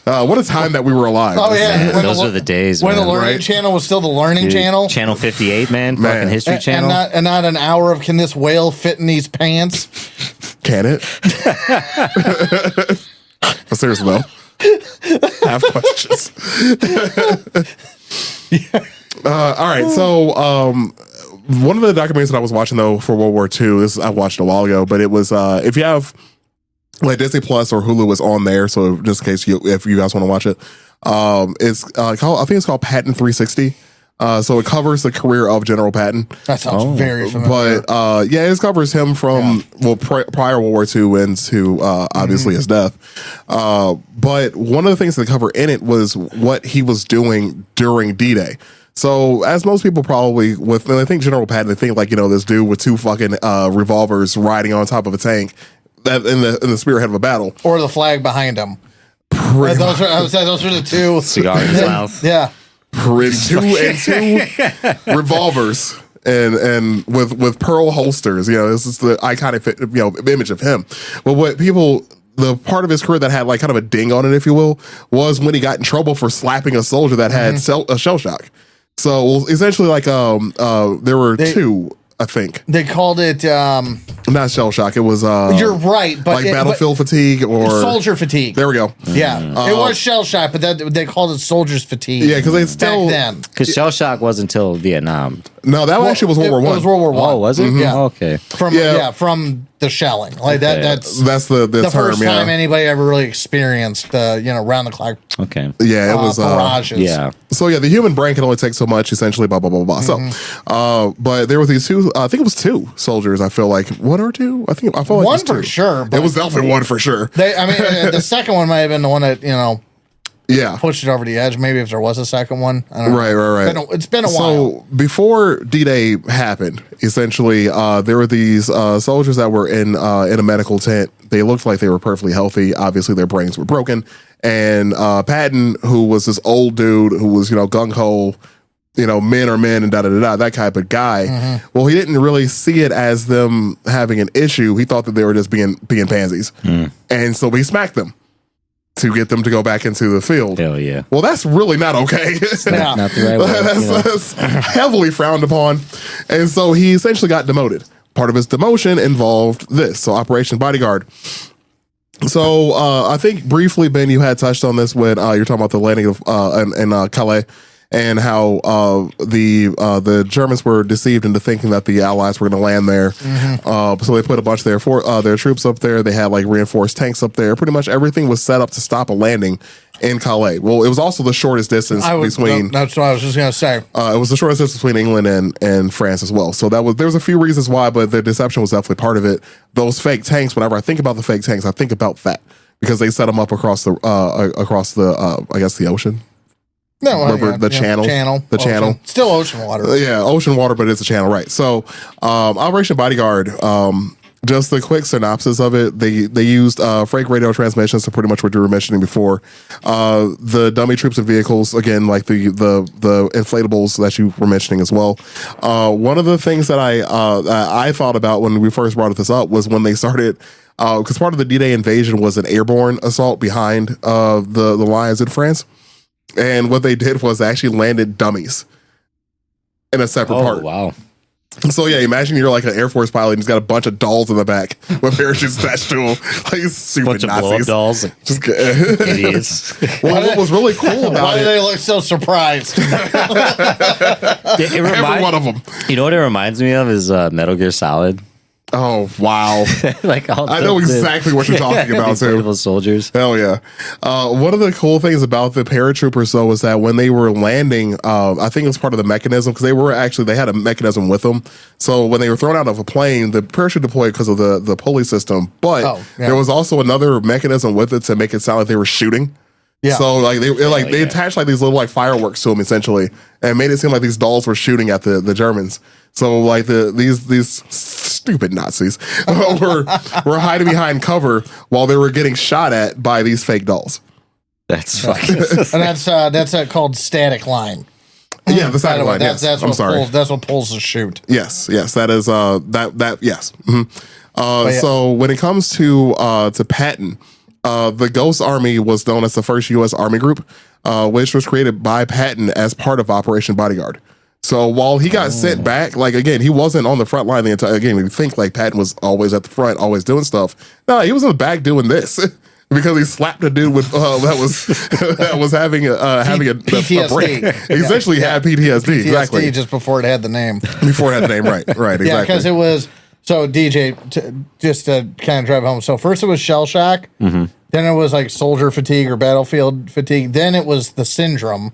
What a time that we were alive. Oh, yeah. Those were the days. When man. the Learning Channel was still the Learning Channel. Channel 58, man. Fucking History Channel. And not an hour of, can this whale fit in these pants? Can it? But seriously though, I have questions. All right, so one of the documentaries that I was watching though for World War II, I watched a while ago, but it was if you have like Disney Plus or Hulu is on there, so just in case if you guys want to watch it, it's called, I think it's called Patton 360. So it covers the career of General Patton. That sounds very familiar. But it covers him from prior World War II into obviously his death. But one of the things they cover in it was what he was doing during D-Day. So as most people probably when they think General Patton, they think like this dude with two fucking revolvers riding on top of a tank that in the spearhead of a battle, or the flag behind him. Those are the two. Cigar in his mouth. Yeah. Two revolvers and with pearl holsters. This is the iconic image of him. But the part of his career that had like kind of a ding on it, if you will, was when he got in trouble for slapping a soldier that had a shell shock. So essentially, like there were two. I think they called it not shell shock. It was you're right, but like battlefield fatigue or soldier fatigue. There we go. Yeah, it was shell shock, but they called it soldier's fatigue. Yeah, because they still back then. Because shell shock wasn't until Vietnam. No, that actually was World War I. It was World War I. Oh, was it? Yeah. Oh, okay. From the shelling. Like that's the term, first time anybody ever really experienced round the clock. Okay. Yeah, it was barrages. Yeah. So the human brain can only take so much, essentially. Blah blah blah blah. So, but there were these two. I think it was two soldiers. I feel like one or two. I feel like one it was two. for sure. It was definitely one for sure. The second one might have been the one that pushed it over the edge. Maybe if there was a second one. I don't know. Right. It's been a while. So before D-Day happened, essentially, there were these soldiers that were in a medical tent. They looked like they were perfectly healthy. Obviously, their brains were broken. And Patton, who was this old dude who was gung ho, men are men and that type of guy. Well, he didn't really see it as them having an issue. He thought that they were just being pansies, and so he smacked them to get them to go back into the field. Hell yeah. Well, that's really not okay. Not the right way. That's heavily frowned upon. And so he essentially got demoted. Part of his demotion involved this. So Operation Bodyguard. So I think briefly, Ben, you had touched on this when you're talking about the landing of in Calais. and how the Germans were deceived into thinking that the Allies were going to land there. So they put a bunch of their troops up there. They had like reinforced tanks up there. Pretty much everything was set up to stop a landing in Calais. Well, it was also the shortest distance between. That's what I was just gonna say. It was the shortest distance between England and France as well. So there was a few reasons why, but the deception was definitely part of it. Those fake tanks. Whenever I think about the fake tanks, I think about that because they set them up across the I guess the ocean. No, River, the channel. Channel. Still ocean water. Yeah, ocean water, but it's a channel, right? So, Operation Bodyguard. Just the quick synopsis of it. They used fake radio transmissions, so pretty much what you were mentioning before. The dummy troops and vehicles, again, like the inflatables that you were mentioning as well. One of the things that I thought about when we first brought this up was when they started, because part of the D-Day invasion was an airborne assault behind the lines in France, and what they did was they actually landed dummies in a separate part. Wow. So yeah, imagine you're like an Air Force pilot and he's got a bunch of dolls in the back with parachutes attached to them. Like stupid Bunch of blow-up Nazis. dolls. Just Idiots. well, what was really cool about Why do it? they look so surprised? Every one of them. You know what it reminds me of is Metal Gear Solid. Oh wow! Like I know exactly what you're talking about too. Inflatable soldiers. Hell yeah! One of the cool things about the paratroopers though was that when they were landing, I think it was part of the mechanism because they had a mechanism with them. So when they were thrown out of a plane, the parachute deployed because of the pulley system, but there was also another mechanism with it to make it sound like they were shooting. Yeah. So like they attached like these little like fireworks to them essentially, and made it seem like these dolls were shooting at the Germans. So like these stupid Nazis were hiding behind cover while they were getting shot at by these fake dolls. That's fucking. And that's called static line. Yeah, the static line. Yes. That's I'm what sorry. That's what pulls the chute. Yes, that is that yes. Mm-hmm. Yeah. So when it comes to Patton, the Ghost Army was known as the first U.S. Army group, which was created by Patton as part of Operation Bodyguard. So while he got sent back, like again, he wasn't on the front line the entire. Again, you think like Patton was always at the front, always doing stuff. No, he was in the back doing this because he slapped a dude with that was having a PTSD. a break. Essentially, had PTSD. Exactly. Just before it had the name. Before it had the name, right? Exactly. Yeah, because it was. So DJ, just to kind of drive home. So first it was shell shock. Mm-hmm. Then it was like soldier fatigue or battlefield fatigue. Then it was the syndrome.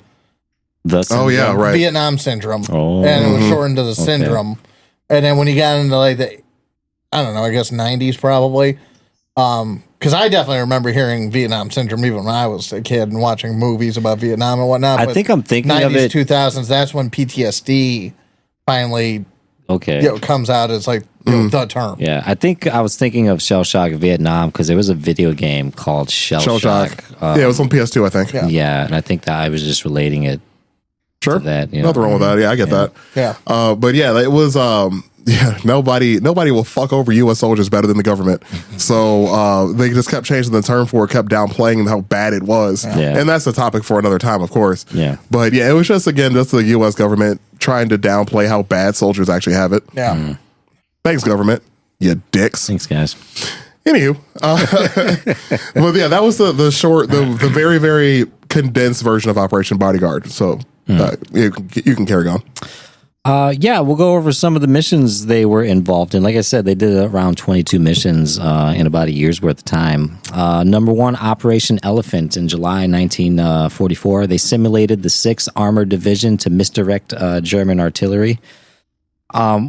Oh yeah, right. Vietnam syndrome. Oh. And it was shortened to the syndrome. And then when you got into like the, I don't know, I guess 90s probably. Because I definitely remember hearing Vietnam syndrome even when I was a kid and watching movies about Vietnam and whatnot. I think I'm thinking 90s, of it. 2000s, that's when PTSD finally comes out as like the term. Yeah, I think I was thinking of Shell Shock Vietnam because there was a video game called Shell Shock. Yeah, it was on PS2, I think. Yeah, and I think that I was just relating it to that. Nothing wrong with that. Yeah, I get that. Yeah. But yeah, it was nobody will fuck over U.S. soldiers better than the government. So they just kept changing the term for it, kept downplaying how bad it was. Yeah. And that's a topic for another time, of course. Yeah. But yeah, it was just the U.S. government trying to downplay how bad soldiers actually have it. Yeah. Thanks, government. You dicks. Thanks, guys. Anywho, but yeah, that was the short, the very, very condensed version of Operation Bodyguard. So you can carry on. Yeah, we'll go over some of the missions they were involved in. Like I said, they did around 22 missions in about a year's worth of time. Number one, Operation Elephant in July 1944. They simulated the 6th Armored Division to misdirect German artillery.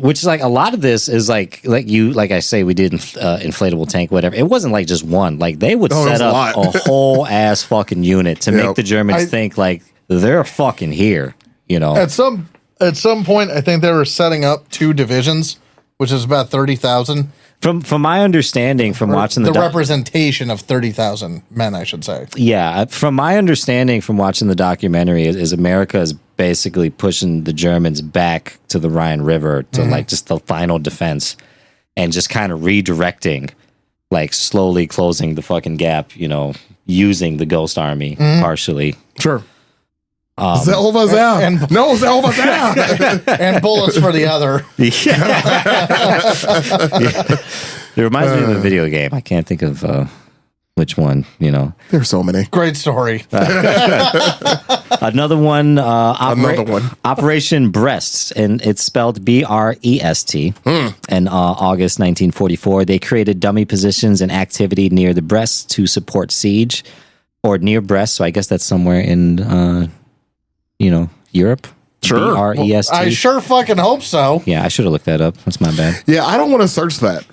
Which is like a lot of this is like I say, we did inflatable tank, whatever. It wasn't like just one. Like they would set up a whole ass fucking unit to make the Germans think like they're fucking here. You know, at some point, I think they were setting up 2 divisions, which is about 30,000. From my understanding, from watching the representation of 30,000 men, I should say. Yeah, from my understanding, from watching the documentary, is America is basically pushing the Germans back to the Rhine River to like just the final defense, and just kind of redirecting, like slowly closing the fucking gap. You know, using the Ghost Army partially. Sure. Zelva's out. No, Zelva's out. And bullets for the other. It reminds me of a video game. I can't think of which one, you know. There's so many. Great story. Another one, Another one. Operation Breasts, and it's spelled BREST. In August 1944, they created dummy positions and activity near the breasts to support siege, or near breasts. So I guess that's somewhere in, Europe. Sure. BREST. I sure fucking hope so. Yeah, I should have looked that up. That's my bad. Yeah, I don't want to search that.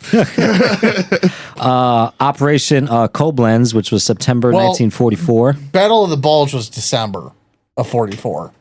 Operation Koblenz, which was September 1944. Battle of the Bulge was December of 44.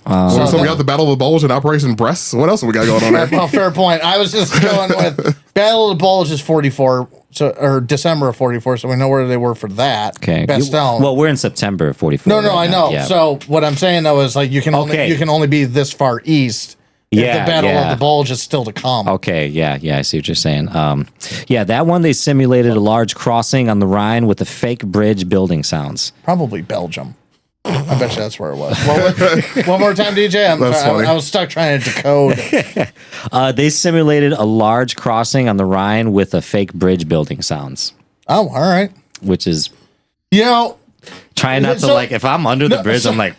So we got the Battle of the Bulge and Operation Breasts. What else have we got going on there? Well, fair point. I was just going with Battle of the Bulge is 44, or December of 44, so we know where they were for that. Okay. Bastogne. Well, we're in September of 44. No, right I now. know. Yeah. So what I'm saying though is like you can only be this far east. If the Battle of the Bulge is still to come. Okay, yeah, I see what you're saying. That one, they simulated a large crossing on the Rhine with a fake bridge building sounds. Probably Belgium. I bet you that's where it was. One more time, DJ. I was stuck trying to decode. They simulated a large crossing on the Rhine with a fake bridge building sounds. Oh, all right. Which is, trying not to if I'm under the bridge, I'm like.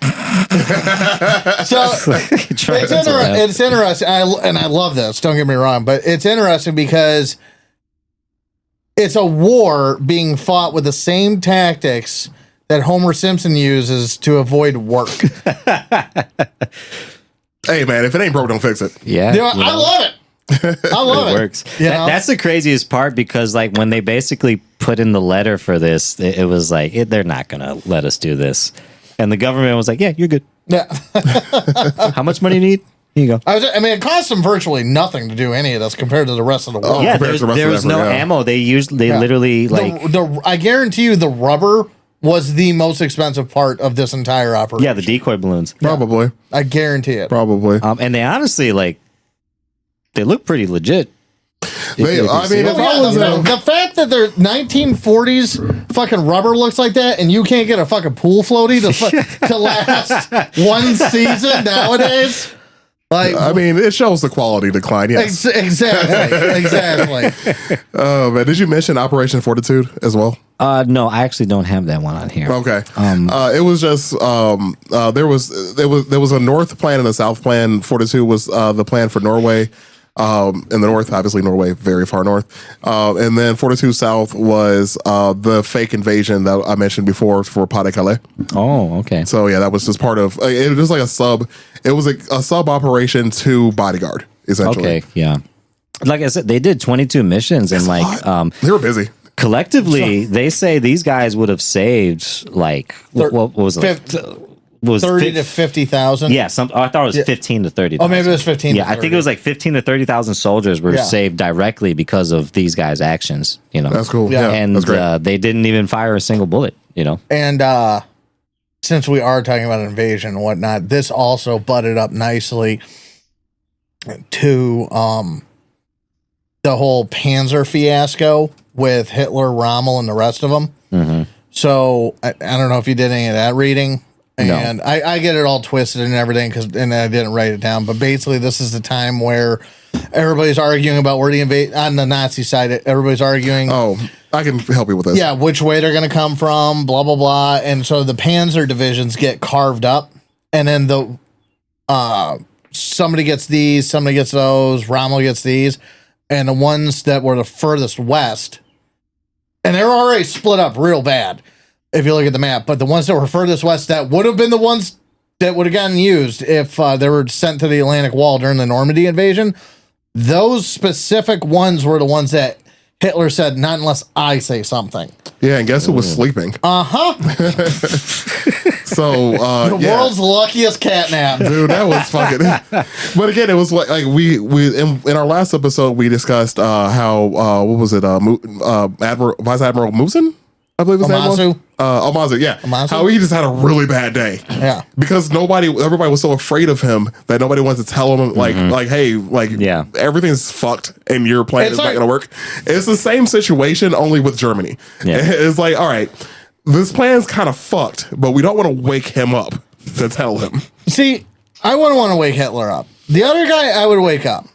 So it's interesting, and I love this. Don't get me wrong, but it's interesting because it's a war being fought with the same tactics that Homer Simpson uses to avoid work. Hey, man, if it ain't broke, don't fix it. Yeah. I love it. I love it. It works. That's the craziest part because, when they basically put in the letter for this, it was like, they're not going to let us do this. And the government was like, yeah, you're good. Yeah. How much money do you need? Here you go. It cost them virtually nothing to do any of this compared to the rest of the world. Yeah, there was no ammo. They literally I guarantee you the rubber was the most expensive part of this entire operation. Yeah, the decoy balloons. Probably. I guarantee it. Probably. And they honestly they look pretty legit. The fact that their 1940s fucking rubber looks like that, and you can't get a fucking pool floaty to last one season nowadays. It shows the quality decline. Yes, exactly. Oh man, did you mention Operation Fortitude as well? No, I actually don't have that one on here. Okay. It was just there was a north plan and a south plan. Fortitude was the plan for Norway. In the north, obviously Norway, very far north. And then Fortitude South was the fake invasion that I mentioned before for Pas-de-Calais. Oh, okay. So yeah, that was just part of it. Was just like a sub. It was a sub operation to Bodyguard, essentially. Okay, yeah. Like I said, they did 22 missions and they were busy. Collectively, they say these guys would have saved what was it? Was 30 to 50,000. Yeah, I thought it was 15 to 30,000. Oh, maybe it was 15. Yeah, I think it was 15 to 30,000 soldiers were saved directly because of these guys' actions. That's cool. Yeah, and that's great. They didn't even fire a single bullet. And since we are talking about invasion and whatnot, this also butted up nicely to the whole Panzer fiasco with Hitler, Rommel, and the rest of them. Mm-hmm. So I don't know if you did any of that reading. And no. I get it all twisted and everything and I didn't write it down. But basically, this is the time where everybody's arguing about where the on the Nazi side. Everybody's arguing. Oh, I can help you with this. Yeah, which way they're going to come from, blah, blah, blah. And so the Panzer divisions get carved up. And then somebody gets these, somebody gets those, Rommel gets these. And the ones that were the furthest west, and they were already split up real bad. If you look at the map, but the ones that were furthest west, that would have been the ones that would have gotten used if they were sent to the Atlantic Wall during the Normandy invasion. Those specific ones were the ones that Hitler said, not unless I say something. Yeah, and guess who was sleeping? So the world's luckiest catnap, dude. That was fucking. But again, it was like we in our last episode we discussed how what was it? Vice Admiral Musin, I believe his name was. Omazu, yeah. Omazu? How he just had a really bad day. Yeah. Because everybody was so afraid of him that nobody wanted to tell him hey, everything's fucked and your plan is not going to work. It's the same situation only with Germany. Yeah. It's like, all right, this plan's kind of fucked, but we don't want to wake him up to tell him. See, I wouldn't want to wake Hitler up. The other guy, I would wake up.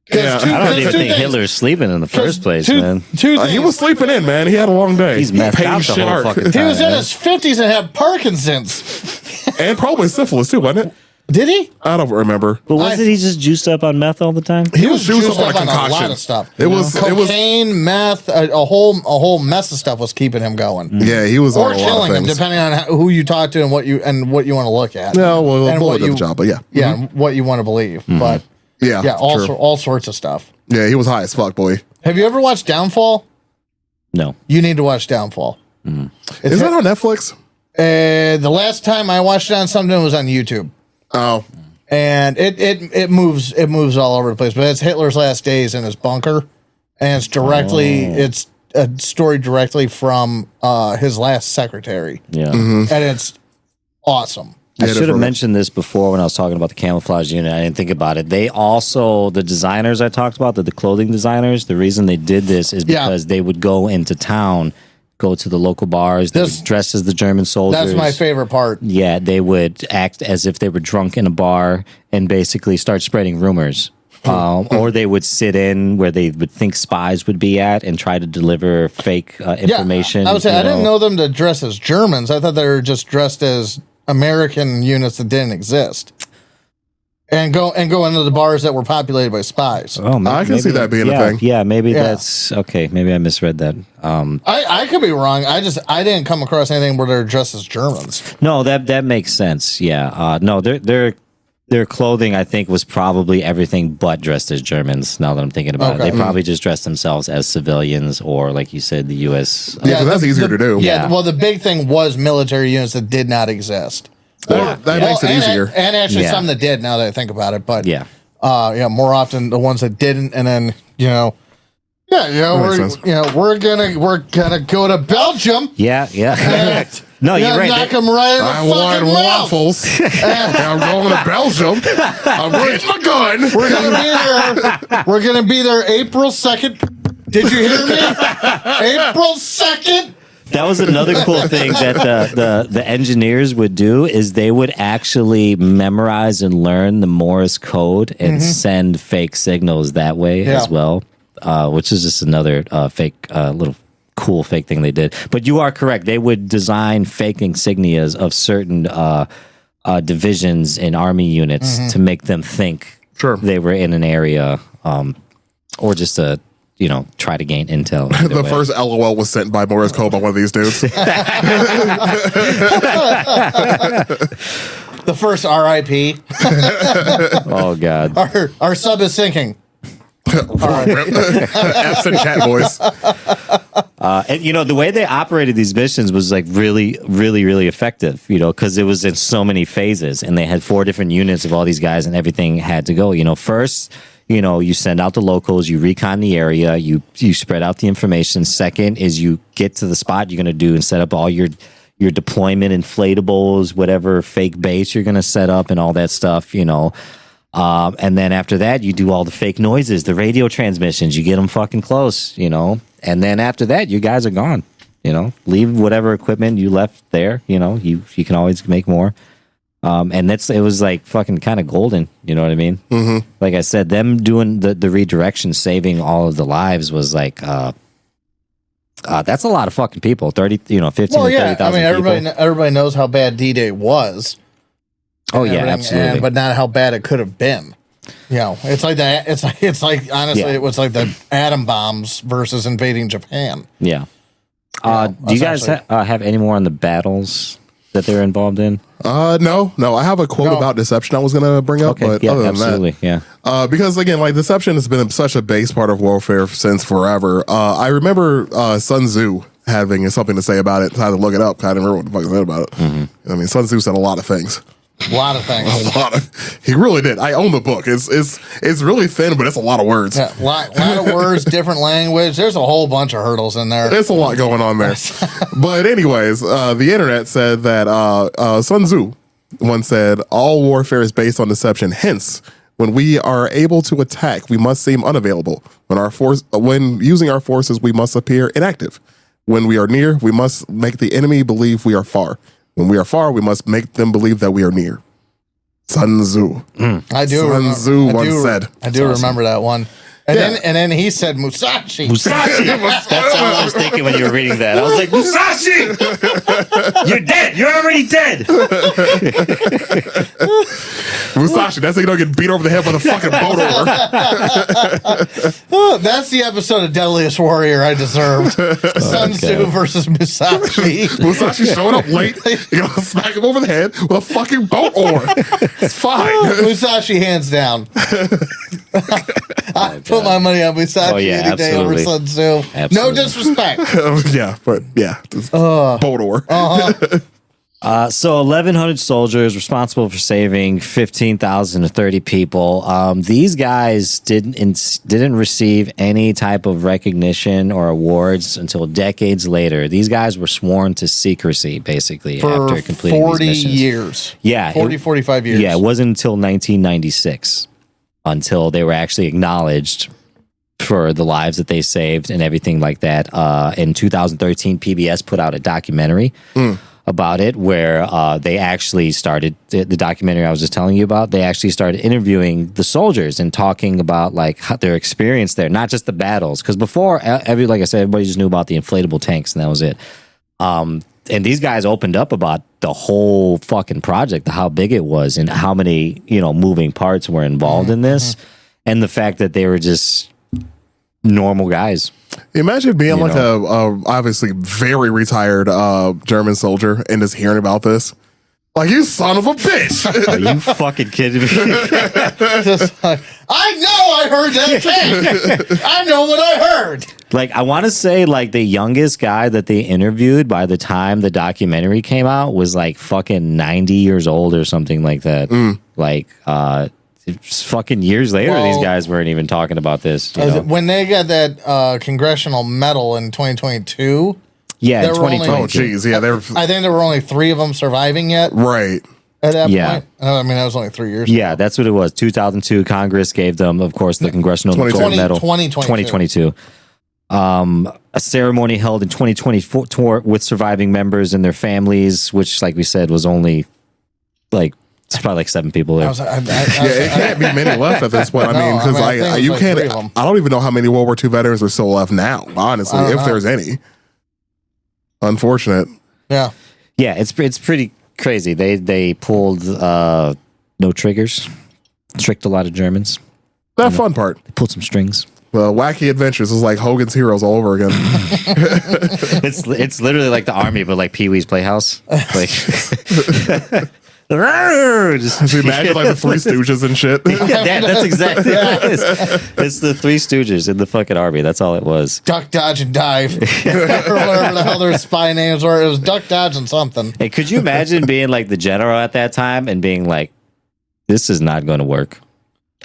Yeah. I don't even think Hitler's sleeping in the first place, man. Two things. He was sleeping in, man. He had a long day. He's messed out the whole fucking time. He was in man. his 50s and had Parkinson's. And probably syphilis too, wasn't it? Did he? I don't remember. But wasn't he just juiced up on meth all the time? He was juiced up on a a concoction. lot of stuff. It was cocaine, meth, a whole mess of stuff was keeping him going. Yeah, he was Or on a lot killing of him, things. depending on who you talk to and what you want to look at. No, well, and bullet did the job, but yeah. Yeah, what you want to believe. But Yeah, all sorts of stuff. Yeah, he was high as fuck, boy. Have you ever watched Downfall? No. You need to watch Downfall. Is that on Netflix? The last time I watched it on something was on YouTube. Oh. And it moves all over the place. But it's Hitler's last days in his bunker. And it's a story directly from his last secretary. Yeah. And it's awesome. I should have mentioned this before when I was talking about the camouflage unit. I didn't think about it. They also, the designers I talked about, the clothing designers, the reason they did this is because they would go into town, go to the local bars, they would dress as the German soldiers. That's my favorite part. Yeah, they would act as if they were drunk in a bar and basically start spreading rumors. Or they would sit in where they would think spies would be at and try to deliver fake information. Yeah, I would say I didn't know them to dress as Germans. I thought they were just dressed as American units that didn't exist. And go into the bars that were populated by spies. Oh, I can see that being a thing. Yeah, maybe that's okay. Maybe I misread that. I could be wrong. I didn't come across anything where they're dressed as Germans. No, that makes sense. Yeah. No, their clothing I think was probably everything but dressed as Germans. Now that I'm thinking about it, they probably just dressed themselves as civilians or, like you said, the U.S. Yeah, that's easier to do. Yeah. Well, the big thing was military units that did not exist. That makes it easier. And actually, some that did. Now that I think about it, but more often the ones that didn't, and then we're gonna go to Belgium. Yeah. No, you're right. Knock them right in the I want fucking mouth. waffles. And I'm going to Belgium. I'm getting my gun. We're gonna be there April 2nd. Did you hear me? April 2nd. That was another cool thing that the engineers would do is they would actually memorize and learn the Morse code and send fake signals that way as well, which is just another fake little cool fake thing they did. But you are correct. They would design fake insignias of certain divisions in army units to make them think they were in an area or just to try to gain intel. The first LOL was sent by Morris Code by one of these dudes. The first RIP. Oh God. Our sub is sinking. Absent chat voice. And the way they operated these missions was like really, really, really effective, because it was in so many phases and they had 4 different units of all these guys and everything had to go. First, you send out the locals, you recon the area, you spread out the information. Second is you get to the spot you're going to do and set up all your deployment inflatables, whatever fake base you're going to set up and all that stuff, and then after that, you do all the fake noises, the radio transmissions, you get them fucking close, and then after that, you guys are gone, leave whatever equipment you left there, you can always make more. And it was like fucking kind of golden, you know what I mean? Mm-hmm. Like I said, them doing the redirection, saving all of the lives was like, that's a lot of fucking people, 15 to 30,000 I mean, people. everybody knows how bad D-Day was. Oh yeah, absolutely. But not how bad it could have been. It's like that. It's like honestly, it was like the atom bombs versus invading Japan. Yeah. Do you guys have any more on the battles that they're involved in? No. I have a quote about deception I was going to bring up, but other than that, because again, like deception has been such a base part of warfare since forever. I remember Sun Tzu having something to say about it. I had to look it up. I didn't remember what the fuck he said about it. Mm-hmm. I mean, Sun Tzu said a lot of things. A lot of things. He really did. I own the book. It's really thin, but it's a lot of words. Yeah, lot of words, different language. There's a whole bunch of hurdles in there. There's a lot going on there. But anyways, the internet said that Sun Tzu once said, all warfare is based on deception. Hence, when we are able to attack, we must seem unavailable. When using our forces, we must appear inactive. When we are near, we must make the enemy believe we are far. When we are far, we must make them believe that we are near. Sun Tzu. I do. Sun Tzu once said. I do remember that one. And then he said Musashi. Musashi. That's what I was thinking when you were reading that. I was like, Musashi, you're dead. You're already dead. Musashi. That's how you don't get beat over the head by the fucking boat oar. That's the episode of Deadliest Warrior I deserved. Sun Tzu versus Musashi. Musashi showing up late. You know, smack him over the head with a fucking boat oar. It's fine. Musashi hands down. I put my money on Musashi any day over Sun Tzu. No disrespect. Yeah, but yeah, boat oar. So 1,100 soldiers responsible for saving 15,000 to 30 people. These guys didn't receive any type of recognition or awards until decades later. These guys were sworn to secrecy, basically, for after completing 40 these missions. years. Yeah. 45 years. Yeah, it wasn't until 1996 until they were actually acknowledged for the lives that they saved and everything like that. In 2013, PBS put out a documentary about it where they actually started, the documentary I was just telling you about, they actually started interviewing the soldiers and talking about like their experience there, not just the battles. Because before, like I said, everybody just knew about the inflatable tanks and that was it. And these guys opened up about the whole fucking project, how big it was and how many, moving parts were involved in this. And the fact that they were just normal guys. Imagine being like a obviously very retired German soldier and just hearing about this. Like, you son of a bitch. Are you fucking kidding me? Just like, I know I heard that thing. I know what I heard. Like, I want to say, like, the youngest guy that they interviewed by the time the documentary came out was, like, fucking 90 years old or something like that. Like, it's fucking years later, these guys weren't even talking about this. When they got that congressional medal in 2022. Yeah, in 2022. Oh, jeez. Yeah, I think there were only 3 of them surviving yet. Right. At that point. I mean, that was only 3 years ago. That's what it was. 2002, Congress gave them, of course, the Congressional Medal. 2022. A ceremony held in 2024 with surviving members and their families, which, like we said, was only like it's probably like 7 people there. It can't be many left at this point. I mean, because you can't. I don't even know how many World War II veterans are still left now. Honestly, if there's any. Unfortunate. Yeah. Yeah, it's pretty crazy. They pulled no triggers, tricked a lot of Germans. That fun part. They pulled some strings. Well, Wacky Adventures is like Hogan's Heroes all over again. It's literally like the Army, but like Pee Wee's Playhouse. Like, just imagine like the Three Stooges and shit. Yeah, that's exactly what it is. It's the Three Stooges in the fucking Army. That's all it was. Duck, dodge, and dive. Or whatever the hell their spy names were. It was duck, dodge, and something. Hey, could you imagine being like the general at that time and being like, this is not going to work.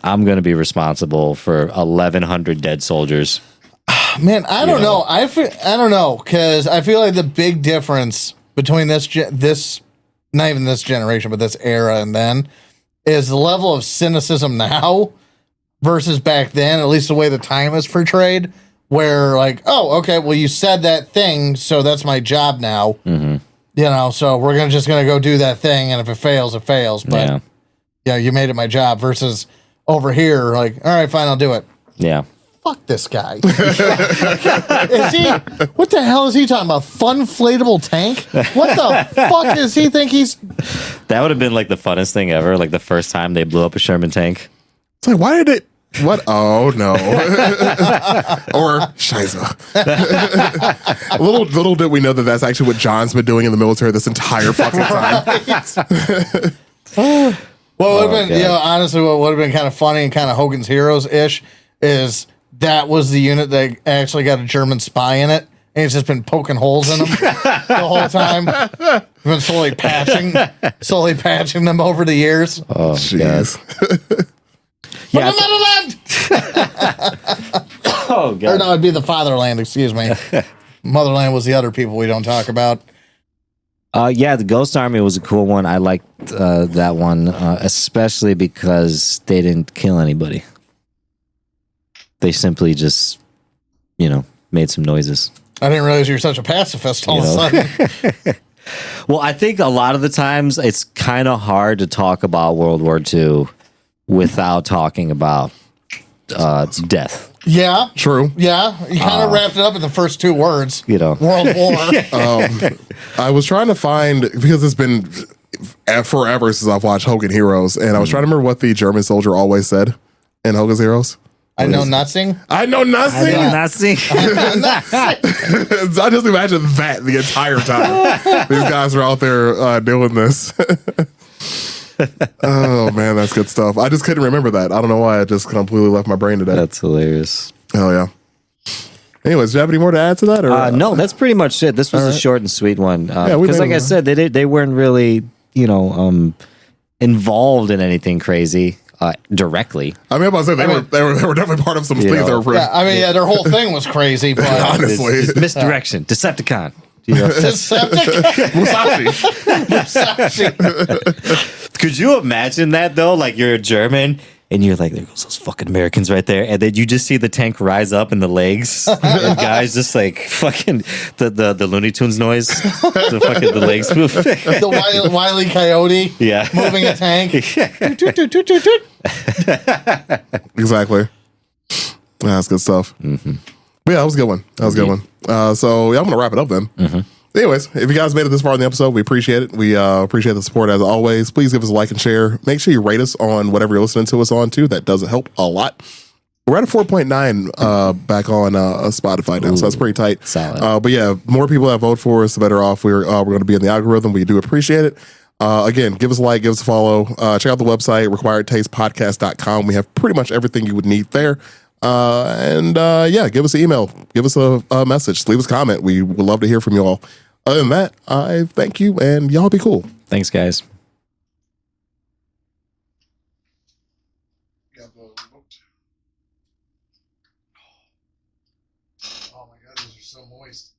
I'm going to be responsible for 1,100 dead soldiers. Man, I don't know. I don't know, because I feel like the big difference between this not even this generation, but this era and then, is the level of cynicism now versus back then, at least the way the time is portrayed, where like, oh, okay, well, you said that thing, so that's my job now. Mm-hmm. So we're just going to go do that thing, and if it fails, it fails. But, you made it my job versus over here, like, all right, fine, I'll do it. Yeah. Fuck this guy. What the hell is he talking about? Funflatable tank? What the fuck does he think he's... That would have been like the funnest thing ever, like the first time they blew up a Sherman tank. It's like, why did it... What? Oh, no. Or, Shiza. little did we know that that's actually what John's been doing in the military this entire fucking time. What would have been, honestly, what would have been kind of funny and kind of Hogan's Heroes-ish is... That was the unit that actually got a German spy in it, and he's just been poking holes in them the whole time. Been slowly patching them over the years. Oh, jeez. Oh, God. Or no, it'd be the fatherland, excuse me. Motherland was the other people we don't talk about. The Ghost Army was a cool one. I liked that one, especially because they didn't kill anybody. They simply just, made some noises. I didn't realize you were such a pacifist all of a sudden. Well, I think a lot of the times it's kind of hard to talk about World War II without talking about death. Yeah. True. Yeah. You kind of wrapped it up in the first two words. You know, World War. I was trying to find, because it's been forever since I've watched Hogan Heroes, and I was trying to remember what the German soldier always said in Hogan's Heroes. I know nothing. I know nothing. I see. I just imagine that the entire time. These guys are out there doing this. Oh man, that's good stuff. I just couldn't remember that. I don't know why. It just completely left my brain today. That's hilarious. Hell yeah. Anyways, do you have any more to add to that? Or, no, that's pretty much it. This was a short and sweet one. Because, like I said, they weren't really, involved in anything crazy directly. I mean, I'm about to say they were definitely part of some things that were. Yeah, I mean, their whole thing was crazy, but honestly, it's misdirection, Decepticon. Decepticon. Could you imagine that though? Like you're a German and you're like, there goes those fucking Americans right there, and then you just see the tank rise up in the legs, and guys just like fucking the Looney Tunes noise, the legs move. The Wile E. Coyote, moving a tank. Exactly. That's good stuff. Mm-hmm. But yeah, that was a good one. That was a good one. So yeah, I'm gonna wrap it up then. Mm-hmm. Anyways, if you guys made it this far in the episode, we appreciate it. We appreciate the support as always. Please give us a like and share. Make sure you rate us on whatever you're listening to us on too. That does help a lot. We're at a 4.9 back on Spotify now, so that's pretty tight. Solid. But yeah, more people that vote for us, the better off we're going to be in the algorithm. We do appreciate it. Again, give us a like, give us a follow. Check out the website, requiredtastepodcast.com. We have pretty much everything you would need there. Yeah, give us an email, give us a message, leave us a comment. We would love to hear from you all. Other than that, I thank you, and y'all be cool. Thanks, guys. Oh my God, these are so moist.